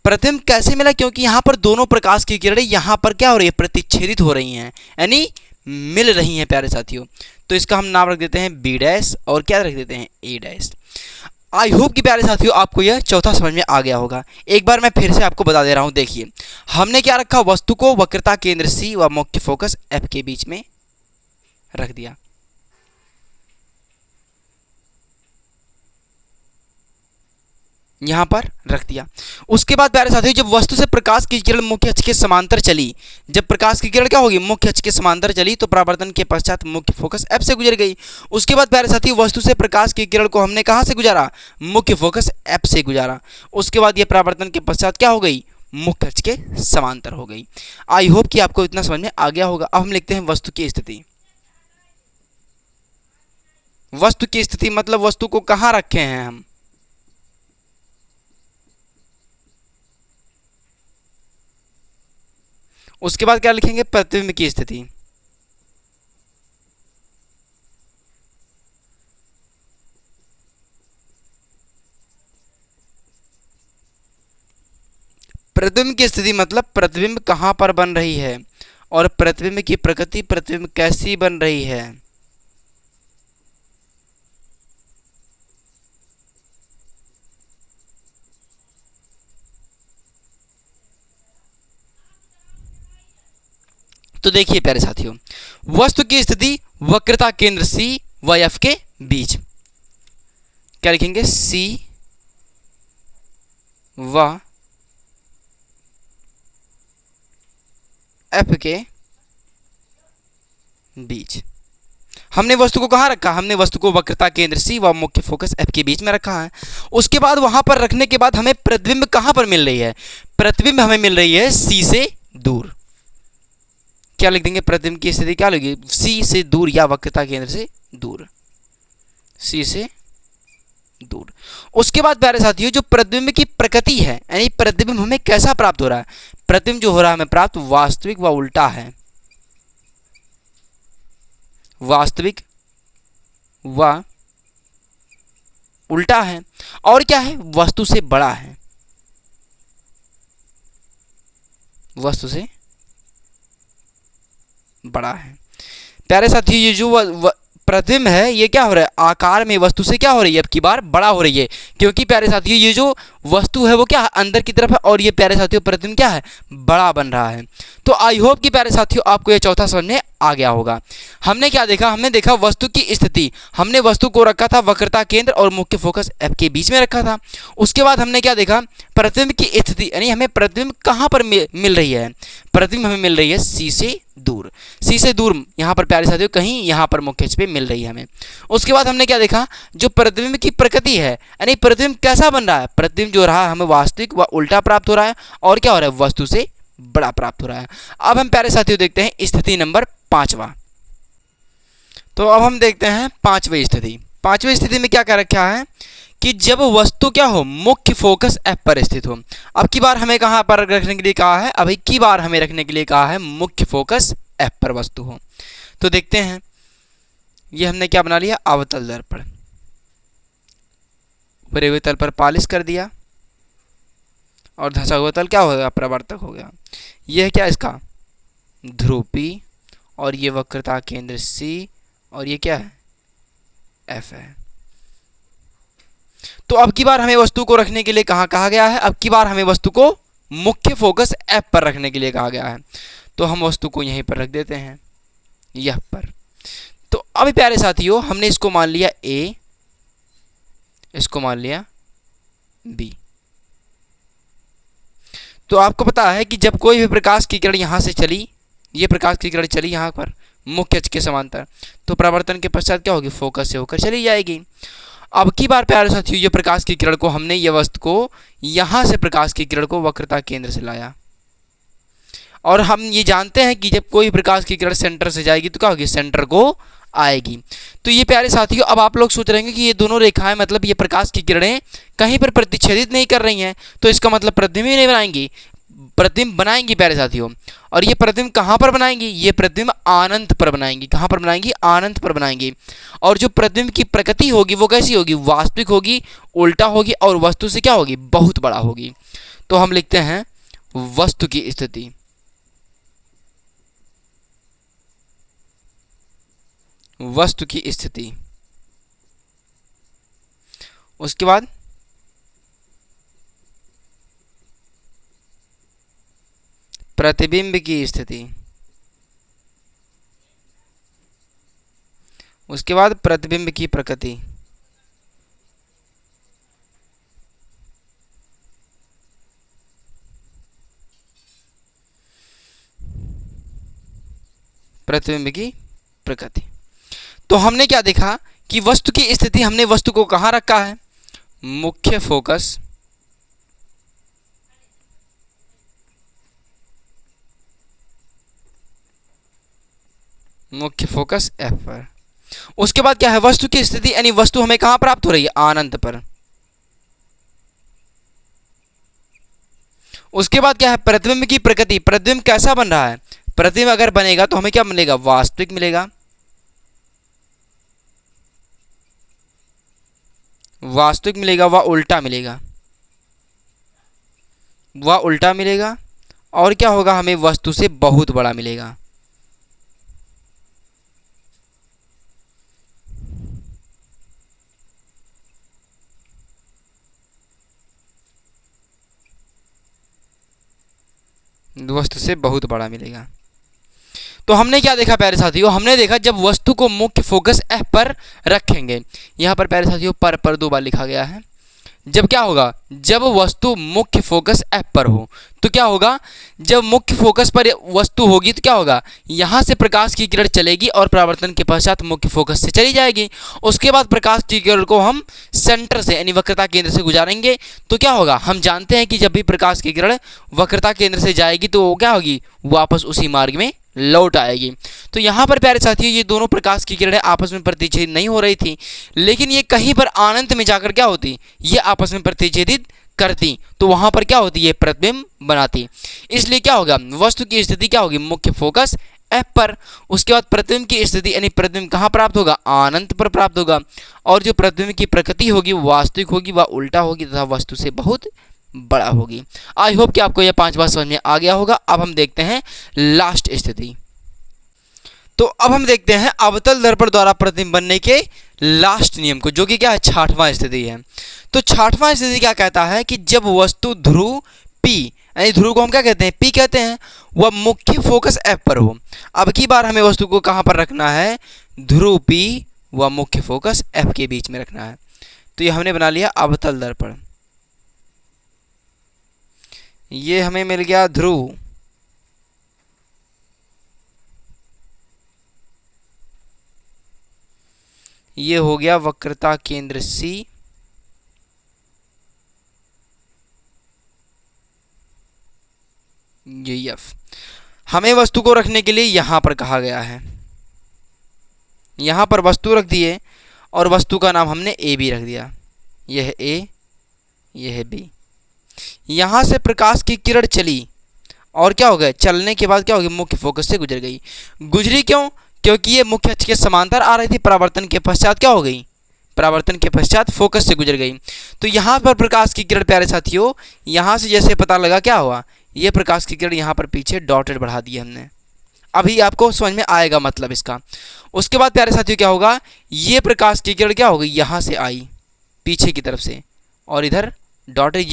प्रतिबिंब कैसे मिला, क्योंकि यहाँ पर दोनों प्रकाश की किरणें यहाँ पर क्या हो रही है, प्रतिच्छेदित हो रही हैं, यानी मिल रही हैं प्यारे साथियों। तो इसका हम नाम रख देते हैं बी डैश और क्या रख देते हैं ए डैश। आई होप कि प्यारे साथियों आपको यह चौथा समझ में आ गया होगा। एक बार मैं फिर से आपको बता दे रहा हूँ। देखिए हमने क्या रखा, वस्तु को वक्रता केंद्र सी व मुख्य फोकस एफ के बीच में रख दिया। यहाँ पर रख दिया। उसके बाद प्यारे साथियों जब वस्तु से प्रकाश की किरण मुख्य अक्ष के समांतर चली, जब प्रकाश की किरण क्या होगी, मुख्य अक्ष के समांतर चली, तो परावर्तन के पश्चात मुख्य फोकस एफ से गुजर गई। उसके बाद प्यारे साथियों वस्तु से प्रकाश की किरण को हमने कहाँ से गुजारा, मुख्य फोकस एफ से गुजारा। उसके बाद ये परावर्तन के पश्चात क्या हो गई, मुख्य अक्ष के समांतर हो गई। आई होप कि आपको इतना समझ में आ गया होगा। अब हम लिखते हैं वस्तु की स्थिति। वस्तु की स्थिति मतलब वस्तु को कहाँ रखे हैं हम। उसके बाद क्या लिखेंगे, प्रतिबिंब की स्थिति। प्रतिबिंब की स्थिति मतलब प्रतिबिंब कहाँ पर बन रही है और प्रतिबिंब की प्रकृति, प्रतिबिंब कैसी बन रही है। तो देखिए प्यारे साथियों वस्तु की स्थिति वक्रता केंद्र सी व एफ के बीच, क्या लिखेंगे, सी व एफ के बीच। हमने वस्तु को कहाँ रखा, हमने वस्तु को वक्रता केंद्र सी व मुख्य फोकस एफ के बीच में रखा है। उसके बाद वहां पर रखने के बाद हमें प्रतिबिंब कहाँ पर मिल रही है, प्रतिबिंब हमें मिल रही है सी से दूर। क्या लिख देंगे, प्रतिबिंब की स्थिति क्या लगी, सी से दूर या वक्रता केंद्र से दूर, सी से दूर। उसके बाद प्यारे साथियों जो प्रतिबिंब की प्रकृति है, यानी प्रतिबिंब हमें कैसा प्राप्त हो रहा है, प्रतिबिंब जो हो रहा है हमें प्राप्त वास्तविक व उल्टा है, वास्तविक व उल्टा है, और क्या है, वस्तु से बड़ा है, वस्तु से बड़ा है। प्यारे साथियों ये जो प्रतिबिंब है ये क्या हो रहा है, आकार में वस्तु से क्या हो रही है, अब की बार बड़ा हो रही है, क्योंकि प्यारे साथियों ये जो वस्तु है वो क्या है, अंदर की तरफ है, और ये प्यारे साथियों प्रतिबिंब क्या है, बड़ा बन रहा है। तो आई होप कि प्यारे साथियों आपको ये चौथा समझ में आ गया होगा। हमने क्या देखा, हमने देखा वस्तु की स्थिति, हमने वस्तु को रखा था वक्रता केंद्र और मुख्य फोकस एफ के बीच में रखा था। उसके बाद हमने क्या देखा, प्रतिबिंब की स्थिति, यानी हमें प्रतिबिंब कहाँ पर मिल रही है, प्रतिबिंब हमें मिल रही है सी से दूर, सी से दूर यहाँ पर प्यारे साथियों कहीं यहाँ पर मुख्य अक्ष पे मिल रही है हमें। उसके बाद हमने क्या देखा, जो प्रतिबिंब की प्रकृति है, यानी प्रतिबिंब कैसा बन रहा है, प्रतिबिंब जो रहा है हमें वास्तविक व उल्टा प्राप्त हो रहा है, और क्या हो रहा है, वस्तु से बड़ा प्राप्त हो रहा है। अब हम प्यारे साथियों देखते हैं स्थिति नंबर 5वां। तो अब हम देखते हैं 5वीं स्थिति। 5वीं स्थिति में क्या रखा है कि जब वस्तु क्या हो, मुख्य फोकस एफ पर स्थित हो। अब की बार हमें कहाँ पर रखने के लिए कहा है, अभी की बार हमें रखने के लिए कहा है मुख्य फोकस एफ पर वस्तु हो। तो देखते हैं ये हमने क्या बना लिया, अवतल दर्पण, भरे हुए तल पर पालिश कर दिया और धंसा हुआ तल क्या हो गया, प्रवर्तक हो गया। यह क्या इसका ध्रुवी, और ये वक्रता केंद्र सी, और ये क्या है, एफ है। तो अब की बार हमें वस्तु को रखने के लिए कहाँ कहा गया है, अब की बार हमें वस्तु को मुख्य फोकस एफ पर रखने के लिए कहा गया है। तो हम वस्तु को यहीं पर रख देते हैं, यह पर। तो अब प्यारे साथियों हमने इसको मान लिया ए, इसको मान लिया बी। तो आपको पता है कि जब कोई भी प्रकाश की किरण यहाँ से चली, ये प्रकाश की किरण चली यहाँ पर मुख्य अक्ष के समांतर, तो परावर्तन के पश्चात क्या होगी, फोकस से होकर चली जाएगी। अब की बार प्यारे साथियों ये प्रकाश की किरण को हमने ये वस्तु को यहाँ से प्रकाश की किरण को वक्रता केंद्र से लाया, और हम ये जानते हैं कि जब कोई प्रकाश की किरण सेंटर से जाएगी तो क्या होगी, सेंटर को आएगी। तो ये प्यारे साथियों, अब आप लोग सोच रहे होंगे कि ये दोनों रेखाएं मतलब ये प्रकाश की किरणें कहीं पर प्रतिच्छेदित नहीं कर रही हैं, तो इसका मतलब प्रतिबिंब ही नहीं बनाएंगी। प्रतिबिंब बनाएंगी प्यारे साथियों। और ये प्रतिबिंब कहाँ पर बनाएंगी? ये प्रतिबिंब अनंत पर बनाएंगी। कहाँ पर बनाएंगी? अनंत पर बनाएंगी। और जो प्रतिबिंब की प्रकृति होगी वो कैसी होगी? वास्तविक होगी, उल्टा होगी और वस्तु से क्या होगी? बहुत बड़ा होगी। तो हम लिखते हैं वस्तु की स्थिति। वस्तु की स्थिति। उसके बाद प्रतिबिंब की स्थिति। उसके बाद प्रतिबिंब की प्रकृति। प्रतिबिंब की प्रकृति। तो हमने क्या देखा कि वस्तु की स्थिति, हमने वस्तु को कहाँ रखा है? मुख्य फोकस, मुख्य फोकस F पर। उसके बाद क्या है? वस्तु की स्थिति यानी वस्तु हमें कहाँ प्राप्त हो रही है? अनंत पर। उसके बाद क्या है? प्रतिबिंब की प्रकृति। प्रतिबिंब कैसा बन रहा है? प्रतिबिंब अगर बनेगा तो हमें क्या मिलेगा? वास्तविक मिलेगा। वास्तविक मिलेगा व उल्टा मिलेगा। वह उल्टा मिलेगा। और क्या होगा? हमें वस्तु से बहुत बड़ा मिलेगा। वस्तु से बहुत बड़ा मिलेगा। तो हमने क्या देखा प्यारे साथियों? हमने देखा जब वस्तु को मुख्य फोकस F पर रखेंगे, यहाँ पर प्यारे साथियों पर 2 बार लिखा गया है। जब क्या होगा? जब वस्तु मुख्य फोकस F पर हो तो क्या होगा? जब मुख्य फोकस पर वस्तु होगी तो क्या होगा? यहाँ से प्रकाश की किरण चलेगी और परावर्तन के पश्चात मुख्य फोकस से चली जाएगी। उसके बाद प्रकाश की किरण को हम सेंटर से यानी वक्रता केंद्र से गुजारेंगे तो क्या होगा? हम जानते हैं कि जब भी प्रकाश की किरण वक्रता केंद्र से जाएगी तो वो क्या होगी? वापस उसी मार्ग में लौट आएगी। तो यहाँ पर प्यारे साथियों ये दोनों प्रकाश की किरणें आपस में प्रतिच्छेदित नहीं हो रही थी, लेकिन ये कहीं पर अनंत में जाकर क्या होती? ये आपस में प्रतिच्छेदित करती, तो वहां पर क्या होती? ये प्रतिबिंब बनाती। इसलिए क्या होगा? वस्तु की स्थिति क्या होगी? मुख्य फोकस F पर। उसके बाद प्रतिबिंब की स्थिति यानी प्रतिबिंब कहाँ प्राप्त होगा? अनंत पर प्राप्त होगा। और जो प्रतिबिंब की प्रकृति होगी वास्तविक होगी, वह उल्टा होगी तथा वस्तु से बहुत बड़ा होगी। आई होप कि आपको यह 5 बात समझ में आ गया होगा। अब हम देखते हैं लास्ट स्थिति। तो अब हम देखते हैं अवतल दर्पण द्वारा प्रतिबिंब बनने के लास्ट नियम को, जो कि क्या है? 6वां स्थिति है। तो 6वां स्थिति क्या कहता है कि जब वस्तु ध्रुव P यानी ध्रुव को हम क्या कहते हैं? P कहते हैं, वह मुख्य फोकस F पर हो। अब की बार हमें वस्तु को कहाँ पर रखना है? ध्रुव P व मुख्य फोकस F के बीच में रखना है। तो ये हमने बना लिया अवतल दर्पण। ये हमें मिल गया ध्रुव, ये हो गया वक्रता केंद्र C, ये F। हमें वस्तु को रखने के लिए यहां पर कहा गया है, यहां पर वस्तु रख दिए और वस्तु का नाम हमने A B रख दिया। यह है A, यह है B। यहां से प्रकाश की किरण चली और क्या हो गया? चलने के बाद क्या हो गया? मुख्य फोकस से गुजर गई। गुजरी क्यों? क्योंकि ये मुख्य अक्ष के समांतर आ रही थी। परावर्तन के पश्चात क्या हो गई? परावर्तन के पश्चात फोकस से गुजर गई। तो यहाँ पर प्रकाश की किरण प्यारे साथियों, यहाँ से जैसे पता लगा क्या हुआ? ये प्रकाश की किरण यहाँ पर पीछे डॉटेड बढ़ा दी हमने। अभी आपको समझ में आएगा मतलब इसका। उसके बाद प्यारे साथियों क्या होगा? ये प्रकाश की किरण क्या हो गई? यहाँ से आई पीछे की तरफ से और इधर डॉटेड।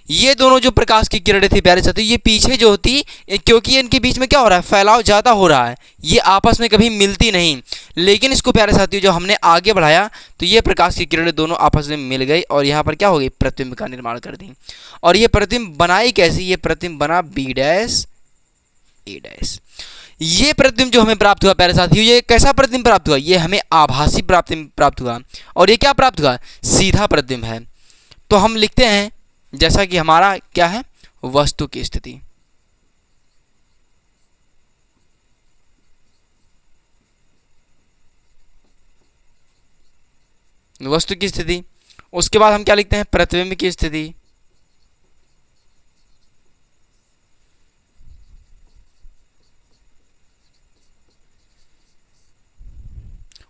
ये दोनों जो प्रकाश की किरणें थी प्यारे साथियों, ये पीछे जो होती, क्योंकि इनके बीच में क्या हो रहा है? फैलाव ज़्यादा हो रहा है, ये आपस में कभी मिलती नहीं। लेकिन इसको प्यारे साथियों जो हमने आगे बढ़ाया तो ये प्रकाश की किरणें दोनों आपस में मिल गई और यहाँ पर क्या हो गई? प्रतिबिंब का निर्माण कर दी। और ये प्रतिबिंब बनाई कैसी? ये प्रतिबिंब बना B डैश A डैश। ये प्रतिबिंब जो हमें प्राप्त हुआ प्यारे साथियों, ये कैसा प्रतिबिंब प्राप्त हुआ? ये हमें आभासी प्रतिबिंब प्राप्त हुआ। और ये क्या प्राप्त हुआ? सीधा प्रतिबिंब है। तो हम लिखते हैं जैसा कि हमारा क्या है? वस्तु की स्थिति। वस्तु की स्थिति। उसके बाद हम क्या लिखते हैं, प्रतिबिंब की स्थिति।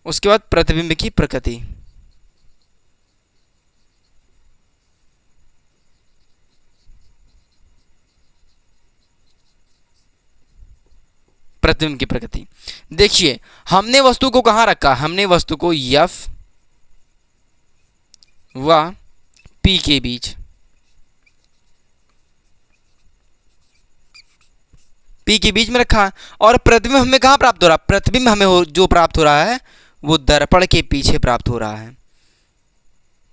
उसके बाद प्रतिबिंब की प्रकृति। प्रतिबिंब की प्रकृति। देखिए हमने वस्तु को कहाँ रखा, हमने वस्तु को F व P के बीच, P के बीच में रखा। और प्रतिबिंब हमें कहाँ प्राप्त हो रहा है, प्रतिबिंब हमें जो प्राप्त हो रहा है वो दर्पण के पीछे प्राप्त हो रहा है,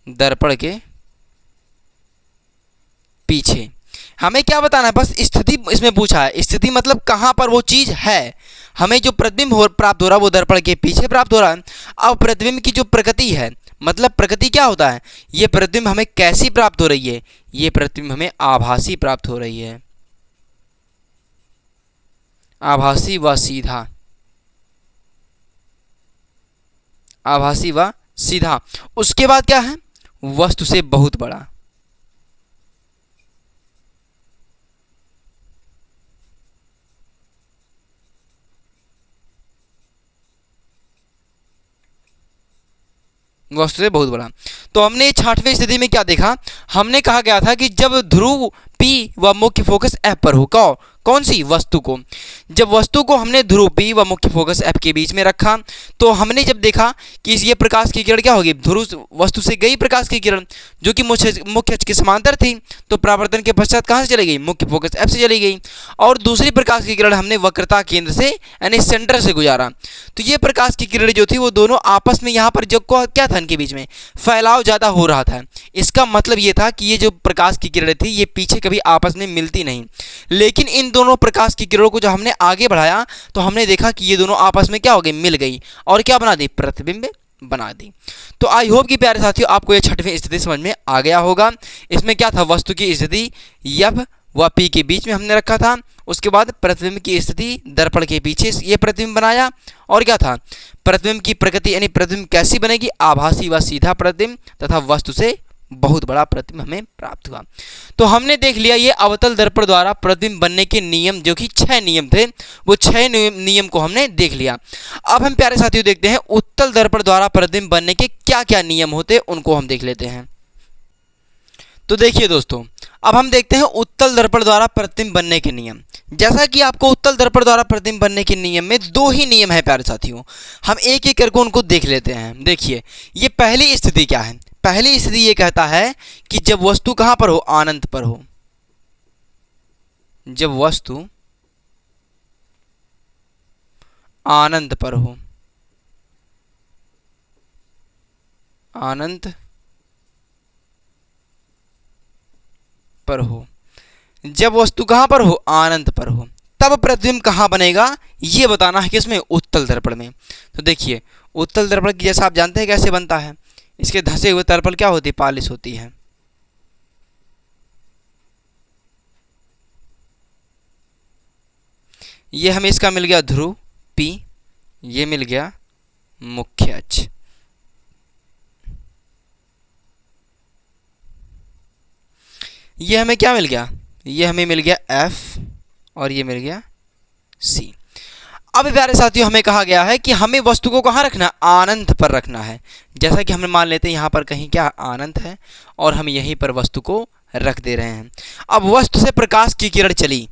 दर्पण के पीछे। हमें क्या बताना है, बस स्थिति इसमें पूछा है। स्थिति मतलब कहाँ पर वो चीज़ है। हमें जो प्रतिबिंब प्राप्त हो रहा है वो दर्पण के पीछे प्राप्त हो रहा है। अब प्रतिबिंब की जो प्रकृति है, मतलब प्रकृति क्या होता है, ये प्रतिबिंब हमें कैसी प्राप्त हो रही है, ये प्रतिबिंब हमें आभासी प्राप्त हो रही है, आभासी व सीधा, आभासी व सीधा। उसके बाद क्या है, वस्तु से बहुत बड़ा। वस्तु से बहुत बड़ा। तो हमने 6ठवीं स्थिति में क्या देखा, हमने कहा गया था कि जब ध्रुव P व मुख्य फोकस F पर हो, कौन सी वस्तु को, जब वस्तु को हमने ध्रुव P व मुख्य फोकस F के बीच में रखा, तो हमने जब देखा कि ये प्रकाश की किरण क्या होगी, ध्रुव वस्तु से गई प्रकाश की किरण जो कि मुख्य अक्ष के समांतर थी, तो परावर्तन के पश्चात कहाँ से चली गई, मुख्य फोकस F से चली गई। और दूसरी प्रकाश की किरण हमने वक्रता केंद्र से यानी सेंटर से गुजारा। तो ये प्रकाश की किरण जो थी वो दोनों आपस में यहाँ पर जो क्या था, इनके बीच में फैलाव ज़्यादा हो रहा था। इसका मतलब ये था कि ये जो प्रकाश की किरण थी ये पीछे कभी आपस में मिलती नहीं, लेकिन इन दोनों प्रकाश की किरणों को जब हमने आगे बढ़ाया तो हमने देखा कि ये दोनों आपस में क्या हो गई, मिल गई और क्या बना दी, प्रतिबिंब बना दी। तो आई होप कि प्यारे साथियों आपको ये 6ठवीं स्थिति समझ में आ गया होगा। इसमें क्या था, वस्तु की स्थिति F व P के बीच में हमने रखा था। उसके बाद प्रतिबिंब की स्थिति दर्पण के पीछे ये प्रतिबिंब बनाया। और क्या था, प्रतिबिंब की प्रकृति यानी प्रतिबिंब कैसी बनेगी, आभासी व सीधा प्रतिबिंब तथा वस्तु से बहुत बड़ा प्रतिबिंब हमें प्राप्त हुआ। तो हमने देख लिया ये अवतल दर्पण द्वारा प्रतिबिंब बनने के नियम, जो कि 6 नियम थे, वो 6 नियम को हमने देख लिया। अब हम प्यारे साथियों देखते हैं उत्तल दर्पण द्वारा प्रतिबिंब बनने के क्या क्या नियम होते हैं, उनको हम देख लेते हैं। तो देखिए दोस्तों, अब हम देखते हैं उत्तल दर्पण द्वारा प्रतिबिंब बनने के नियम। जैसा कि आपको उत्तल दर्पण द्वारा प्रतिबिंब बनने के नियम में 2 ही नियम है प्यारे साथियों, हम एक एक करके उनको देख लेते हैं। देखिए ये पहली स्थिति क्या है, पहली स्थिति ये कहता है कि जब वस्तु कहाँ पर हो, अनंत पर हो। जब वस्तु अनंत पर हो, अनंत पर हो, जब वस्तु कहाँ पर हो, अनंत पर हो, तब प्रतिबिंब कहाँ बनेगा ये बताना है, किसमें, उत्तल दर्पण में। तो देखिए उत्तल दर्पण की जैसा आप जानते हैं कैसे बनता है, इसके धंसे हुए तल पर क्या होती है, पालिश होती है। ये हमें इसका मिल गया ध्रुव P, ये मिल गया मुख्य अक्ष। ये हमें क्या मिल गया, ये हमें मिल गया F और ये मिल गया C। अब प्यारे साथियों हमें कहा गया है कि हमें वस्तु को कहाँ रखना है, अनंत पर रखना है। जैसा कि हम मान लेते हैं यहाँ पर कहीं क्या अनंत है और हम यहीं पर वस्तु को रख दे रहे हैं। अब वस्तु से प्रकाश की किरण चली,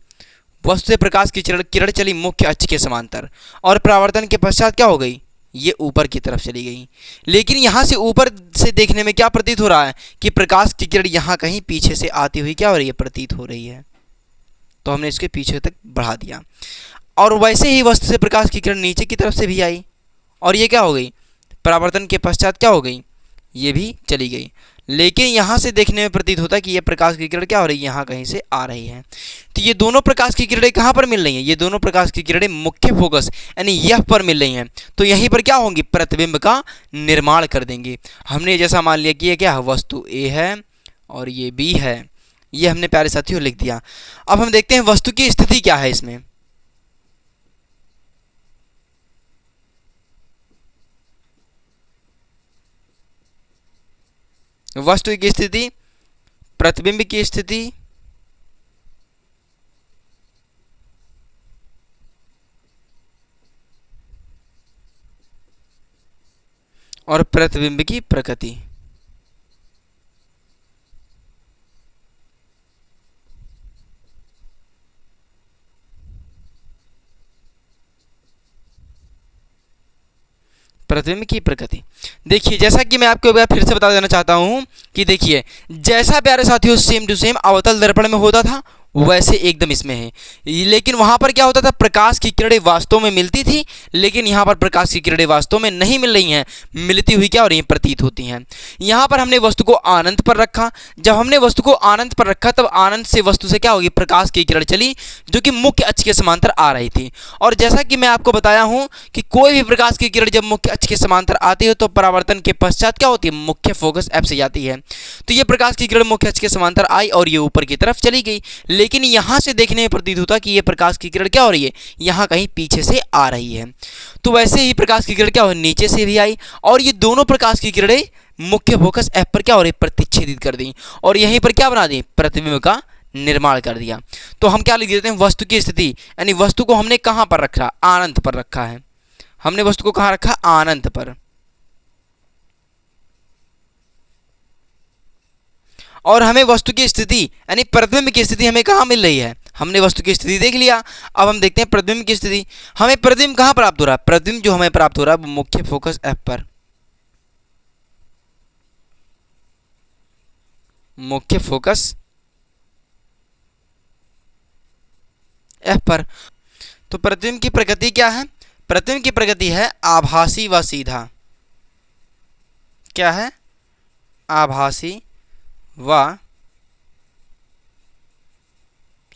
वस्तु से प्रकाश की किरण चली मुख्य अक्ष के समांतर, और परावर्तन के पश्चात क्या हो गई, ये ऊपर की तरफ चली गई। लेकिन यहाँ से ऊपर से देखने में क्या प्रतीत हो रहा है कि प्रकाश की किरण यहाँ कहीं पीछे से आती हुई क्या हो रही है, प्रतीत हो रही है। तो हमने इसके पीछे तक बढ़ा दिया, और वैसे ही वस्तु से प्रकाश की किरण नीचे की तरफ से भी आई और ये क्या हो गई, परावर्तन के पश्चात क्या हो गई, ये भी चली गई। लेकिन यहाँ से देखने में प्रतीत होता है कि ये प्रकाश की किरण क्या हो रही है, यहाँ कहीं से आ रही है। तो ये दोनों प्रकाश की किरणें कहाँ पर मिल रही हैं, ये दोनों प्रकाश की किरणें मुख्य फोकस यानी यह पर मिल रही हैं। तो यहीं पर क्या होंगी, प्रतिबिंब का निर्माण कर देंगे। हमने जैसा मान लिया कि ये क्या है, वस्तु A है और ये B है, ये हमने प्यारे साथियों लिख दिया। अब हम देखते हैं वस्तु की स्थिति क्या है इसमें। वस्तु की स्थिति, प्रतिबिंब की स्थिति और प्रतिबिंब की प्रकृति। प्रतिबिंब की प्रकृति। देखिए, जैसा कि मैं आपको एक बार फिर से बता देना चाहता हूं कि देखिए, जैसा प्यारे साथियों सेम टू सेम अवतल दर्पण में होता था वैसे एकदम इसमें है, लेकिन वहां पर क्या होता था, प्रकाश की किरणें वास्तव में मिलती थी, लेकिन यहां पर प्रकाश की किरणें वास्तव में नहीं मिल रही हैं, मिलती हुई क्या हो रही हैं, प्रतीत होती हैं। यहां पर हमने वस्तु को अनंत पर रखा, जब हमने वस्तु को अनंत पर रखा तब अनंत से वस्तु से क्या होगी, प्रकाश की किरण चली जो कि मुख्य अक्ष के समांतर आ रही थी। और जैसा कि मैं आपको बताया हूं कि कोई भी प्रकाश की किरण जब मुख्य अक्ष के समांतर आती है तो परावर्तन के पश्चात क्या होती है, मुख्य फोकस एफ से जाती है। तो ये प्रकाश की किरण मुख्य अक्ष के समांतर आई और ये ऊपर की तरफ चली गई, लेकिन यहां से देखने में प्रतीत होता कि ये प्रकाश की किरण क्या हो रही है, यहां कहीं पीछे से आ रही है। तो वैसे ही प्रकाश की किरण क्या हो, नीचे से भी आई और ये दोनों प्रकाश की किरणें मुख्य फोकस एफ पर क्या हो रही, प्रतिच्छेदित कर दी और यहीं पर क्या बना दी, प्रतिबिंब का निर्माण कर दिया। तो हम क्या लिख देते हैं, वस्तु की स्थिति, यानी वस्तु को हमने कहां पर रखा, अनंत पर रखा है। हमने वस्तु को कहां रखा, अनंत पर। और हमें वस्तु की स्थिति यानी प्रतिबिंब की स्थिति हमें कहां मिल रही है, हमने वस्तु की स्थिति देख लिया। अब हम देखते हैं प्रतिबिंब की स्थिति। हमें प्रतिबिंब कहां प्राप्त हो रहा है, प्रतिबिंब जो हमें प्राप्त हो रहा है वो मुख्य फोकस एफ पर, मुख्य फोकस एफ पर। तो प्रतिबिंब की प्रकृति क्या है, प्रतिबिंब की प्रकृति है आभासी व सीधा। क्या है, आभासी व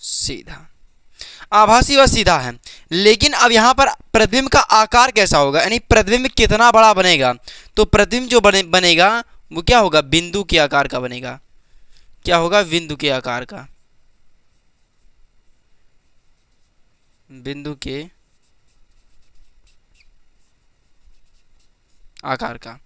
सीधा। आभासी व सीधा है, लेकिन अब यहां पर प्रतिबिंब का आकार कैसा होगा, यानी प्रतिबिंब कितना बड़ा बनेगा। तो प्रतिबिंब जो बनेगा वो क्या होगा, बिंदु के आकार का बनेगा। क्या होगा, बिंदु के आकार का, बिंदु के आकार का।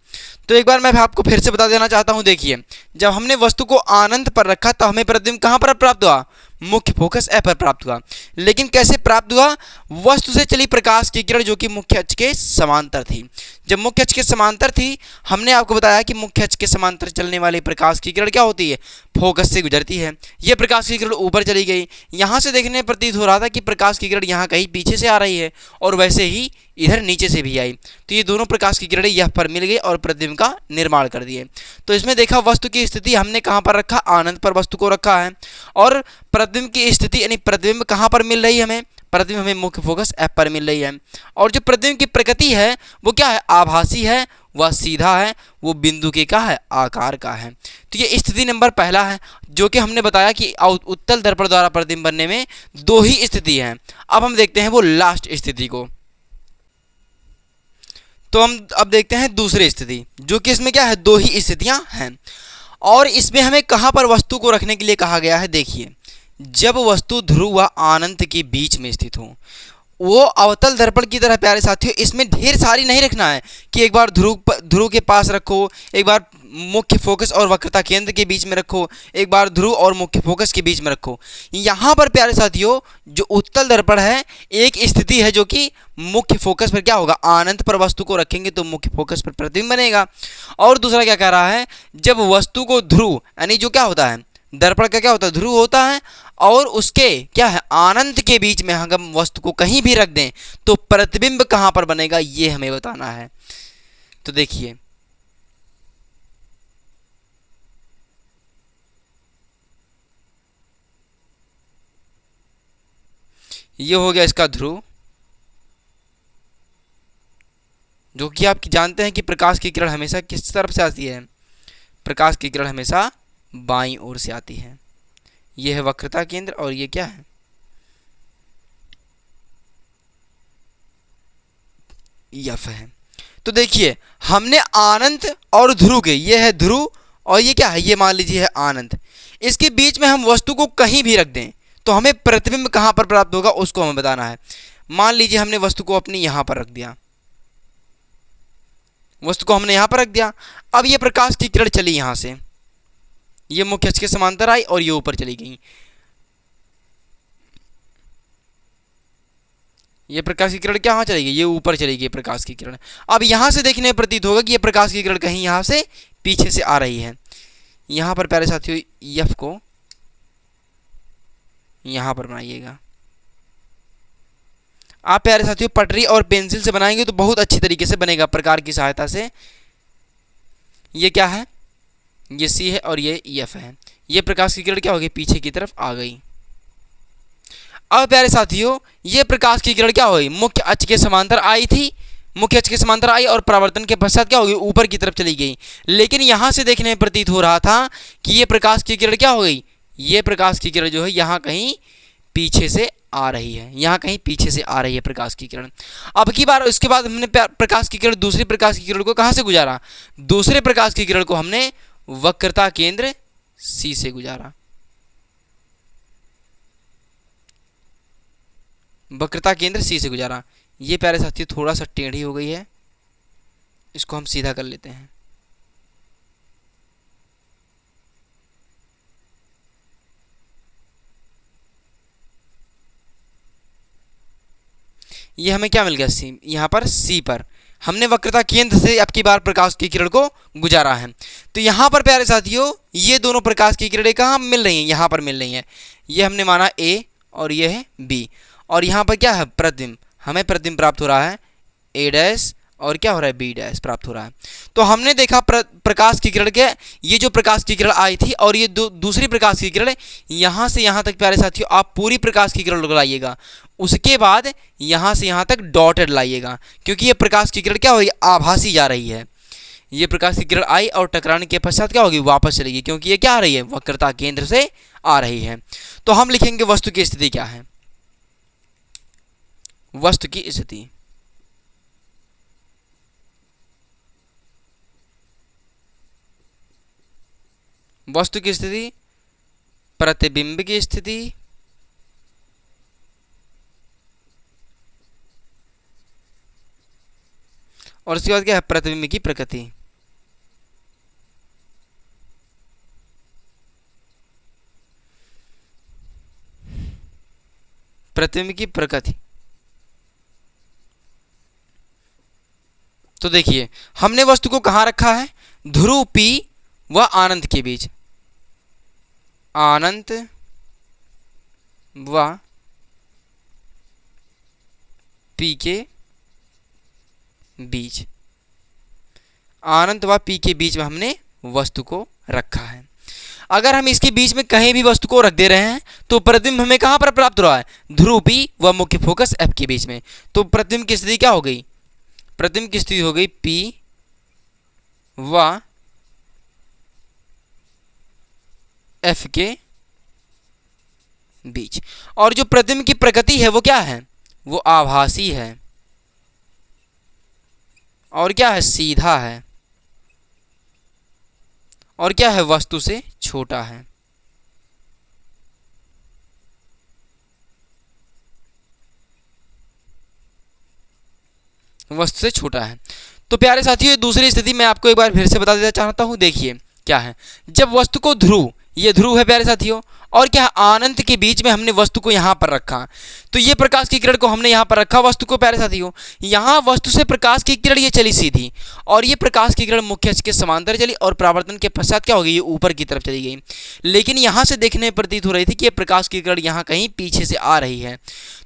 तो एक बार मैं आपको फिर से बता देना चाहता हूं, देखिए, जब हमने वस्तु को अनंत पर रखा तो हमें प्रतिबिंब कहां पर प्राप्त हुआ, मुख्य फोकस एफ पर प्राप्त हुआ। लेकिन कैसे प्राप्त हुआ, वस्तु से चली प्रकाश की किरण जो कि मुख्य अक्ष के समांतर थी। जब मुख्य अक्ष के समांतर थी, हमने आपको बताया कि मुख्य अक्ष के समांतर चलने वाली प्रकाश की किरण क्या होती है, फोकस से गुजरती है। यह प्रकाश की किरण ऊपर चली गई, यहां से देखने में प्रतीत हो रहा था कि प्रकाश की किरण यहां कहीं पीछे से आ रही है और वैसे ही इधर नीचे से भी आई। तो ये दोनों प्रकाश की किरणें यह पर मिल गई और प्रतिबिंब का निर्माण कर दिए। तो इसमें देखा, वस्तु की स्थिति हमने कहां पर रखा, अनंत पर वस्तु को रखा है। और प्रतिबिंब की स्थिति यानी प्रतिबिंब कहां पर मिल रही है हमें, प्रतिबिंब हमें मुख्य फोकस एफ पर मिल रही है। और जो प्रतिबिंब की प्रकृति है वो क्या है, आभासी है, वह सीधा है, वो बिंदु के का है, आकार का है। तो ये स्थिति नंबर पहला है, जो कि हमने बताया कि उत्तल दर्पण द्वारा प्रतिबिंब बनने में दो ही स्थिति हैं। अब हम देखते हैं वो लास्ट स्थिति को। तो हम अब देखते हैं दूसरी स्थिति, जो कि इसमें क्या है, दो ही स्थितियां हैं। और इसमें हमें कहां पर वस्तु को रखने के लिए कहा गया है, देखिए, जब वस्तु ध्रुव व अनंत के बीच में स्थित हो। वो अवतल दर्पण की तरह प्यारे साथियों, इसमें ढेर सारी नहीं रखना है कि एक बार ध्रुव के पास रखो, एक बार मुख्य फोकस और वक्रता केंद्र के बीच में रखो, एक बार ध्रुव और मुख्य फोकस के बीच में रखो। यहाँ पर प्यारे साथियों जो उत्तल दर्पण है, एक स्थिति है जो कि मुख्य फोकस पर क्या होगा, अनंत पर वस्तु को रखेंगे तो मुख्य फोकस पर प्रतिबिंब बनेगा। और दूसरा क्या कह रहा है, जब वस्तु को ध्रुव यानी जो क्या होता है, दर्पण का क्या होता है, ध्रुव होता है, और उसके क्या है, अनंत के बीच में हम वस्तु को कहीं भी रख दें तो प्रतिबिंब कहां पर बनेगा, ये हमें बताना है। तो देखिए, ये हो गया इसका ध्रुव, जो कि आप जानते हैं कि प्रकाश की किरण हमेशा किस तरफ से आती है, प्रकाश की किरण हमेशा बाईं ओर से आती है। यह है वक्रता केंद्र और ये क्या है, यफ है। तो देखिए, हमने अनंत और ध्रुव के, ये है ध्रुव और ये क्या है, ये मान लीजिए है अनंत, इसके बीच में हम वस्तु को कहीं भी रख दें तो हमें प्रतिबिंब कहां पर प्राप्त होगा उसको हमें बताना है। मान लीजिए हमने वस्तु को अपनी यहां पर रख दिया, वस्तु को हमने यहां पर रख दिया। अब ये प्रकाश की किरण चली यहां से, ये मुख्य अक्ष के समांतर आई और ये ऊपर चली गई। ये प्रकाश की किरण कहाँ चली गई, ये ऊपर चली गई प्रकाश की किरण। अब यहां से देखने में प्रतीत होगा कि ये प्रकाश की किरण कहीं यहां से पीछे से आ रही है। यहां पर प्यारे साथियों एफ को यहां पर बनाइएगा। आप प्यारे साथियों पटरी और पेंसिल से बनाएंगे तो बहुत अच्छी तरीके से बनेगा प्रकार की सहायता से। ये क्या है, ये सी है और ये एफ है। ये प्रकाश की किरण क्या हो गई, पीछे की तरफ आ गई। अब प्यारे साथियों ये प्रकाश की किरण क्या हो गई, मुख्य अक्ष के समांतर आई थी, मुख्य अक्ष के समांतर आई और परावर्तन के पश्चात क्या हो गई, ऊपर की तरफ चली गई। लेकिन यहां से देखने में प्रतीत हो रहा था कि ये प्रकाश की किरण क्या हो गई, ये प्रकाश की किरण जो है यहाँ कहीं पीछे से आ रही है, यहाँ कहीं पीछे से आ रही है प्रकाश की किरण। अब की बार उसके बाद हमने प्रकाश की किरण, दूसरी प्रकाश की किरण को कहाँ से गुजारा, दूसरे प्रकाश की किरण को हमने वक्रता केंद्र सी से गुजारा। वक्रता केंद्र सी से गुजारा। ये प्यारे साथियों थोड़ा सा टेढ़ी हो गई है, इसको हम सीधा कर लेते हैं। ये हमें क्या मिल गया, सी। यहाँ पर सी पर हमने वक्रता केंद्र से अब की बार प्रकाश की किरण को गुजारा है। तो यहाँ पर प्यारे साथियों ये दोनों प्रकाश की किरणें कहाँ मिल रही हैं, यहाँ पर मिल रही हैं। ये हमने माना ए और ये है बी, और यहाँ पर क्या है प्रतिबिंब, हमें प्रतिबिंब प्राप्त हो रहा है ए डैश और क्या हो रहा है बी डैश प्राप्त हो रहा है। तो हमने देखा प्रकाश की किरण के, ये जो प्रकाश की किरण आई थी और ये दूसरी प्रकाश की किरण यहाँ से यहाँ तक प्यारे साथियों आप पूरी प्रकाश की किरण लाइएगा, उसके बाद यहाँ से यहाँ तक डॉटेड लाइएगा, क्योंकि ये प्रकाश की किरण क्या होगी, आभासी जा रही है। ये प्रकाश की किरण आई और टकराने के पश्चात क्या होगी, वापस चलेगी, क्योंकि ये क्या आ रही है, वक्रता केंद्र से आ रही है। तो हम लिखेंगे वस्तु की स्थिति क्या है, वस्तु की स्थिति वस्तु की स्थिति प्रतिबिंब की स्थिति और उसके बाद क्या है, प्रतिबिंब की प्रकृति। प्रतिबिंब की प्रकृति। तो देखिए हमने वस्तु को कहां रखा है, ध्रुव P व अनंत के बीच, अनंत व P के बीच, अनंत व P के बीच में हमने वस्तु को रखा है। अगर हम इसके बीच में कहीं भी वस्तु को रख दे रहे हैं तो प्रतिबिंब हमें कहां पर प्राप्त हो रहा है, ध्रुव P व मुख्य फोकस F के बीच में। तो प्रतिबिंब की स्थिति क्या हो गई, प्रतिबिंब की स्थिति हो गई P व F के बीच। और जो प्रतिबिंब की प्रकृति है वो क्या है, वो आभासी है और क्या है, सीधा है और क्या है, वस्तु से छोटा है। वस्तु से छोटा है। तो प्यारे साथियों दूसरी स्थिति मैं आपको एक बार फिर से बता देना चाहता हूं। देखिए क्या है, जब वस्तु को ध्रुव, ये ध्रुव है प्यारे साथियों, और क्या है, अनंत के बीच में हमने वस्तु को यहां पर रखा। तो ये प्रकाश की किरण को हमने यहां पर रखा वस्तु को प्यारे साथियों, यहां वस्तु से प्रकाश की किरण ये चली सीधी और ये प्रकाश की किरण मुख्य अक्ष के समांतर चली और परावर्तन के पश्चात क्या हो गई, ये ऊपर की तरफ चली गई। लेकिन यहां से देखने में प्रतीत हो रही थी कि ये प्रकाश की किरण यहां कहीं पीछे से आ रही है।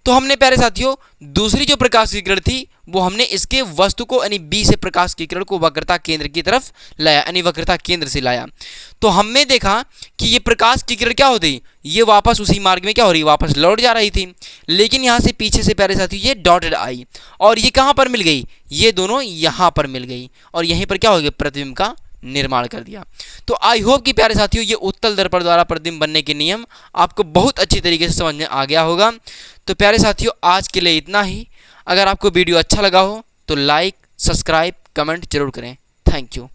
तो हमने प्यारे साथियों दूसरी जो प्रकाश की किरण थी वो हमने इसके वस्तु को यानी बी से प्रकाश की किरण को वक्रता केंद्र की तरफ लाया, यानी वक्रता केंद्र से लाया। तो हमने देखा कि ये प्रकाश की किरण क्या होती, ये वापस उसी मार्ग में क्या हो रही, वापस लौट जा रही थी। लेकिन यहाँ से पीछे से प्यारे साथियों ये डॉटेड आई और ये कहाँ पर मिल गई, ये दोनों यहाँ पर मिल गई और यहीं पर क्या हो गया, प्रतिबिंब का निर्माण कर दिया। तो आई होप कि प्यारे साथियों ये उत्तल दर्पण द्वारा प्रतिबिंब बनने के नियम आपको बहुत अच्छी तरीके से समझ में आ गया होगा। तो प्यारे साथियों आज के लिए इतना ही। अगर आपको वीडियो अच्छा लगा हो तो लाइक, सब्सक्राइब, कमेंट जरूर करें। Thank you.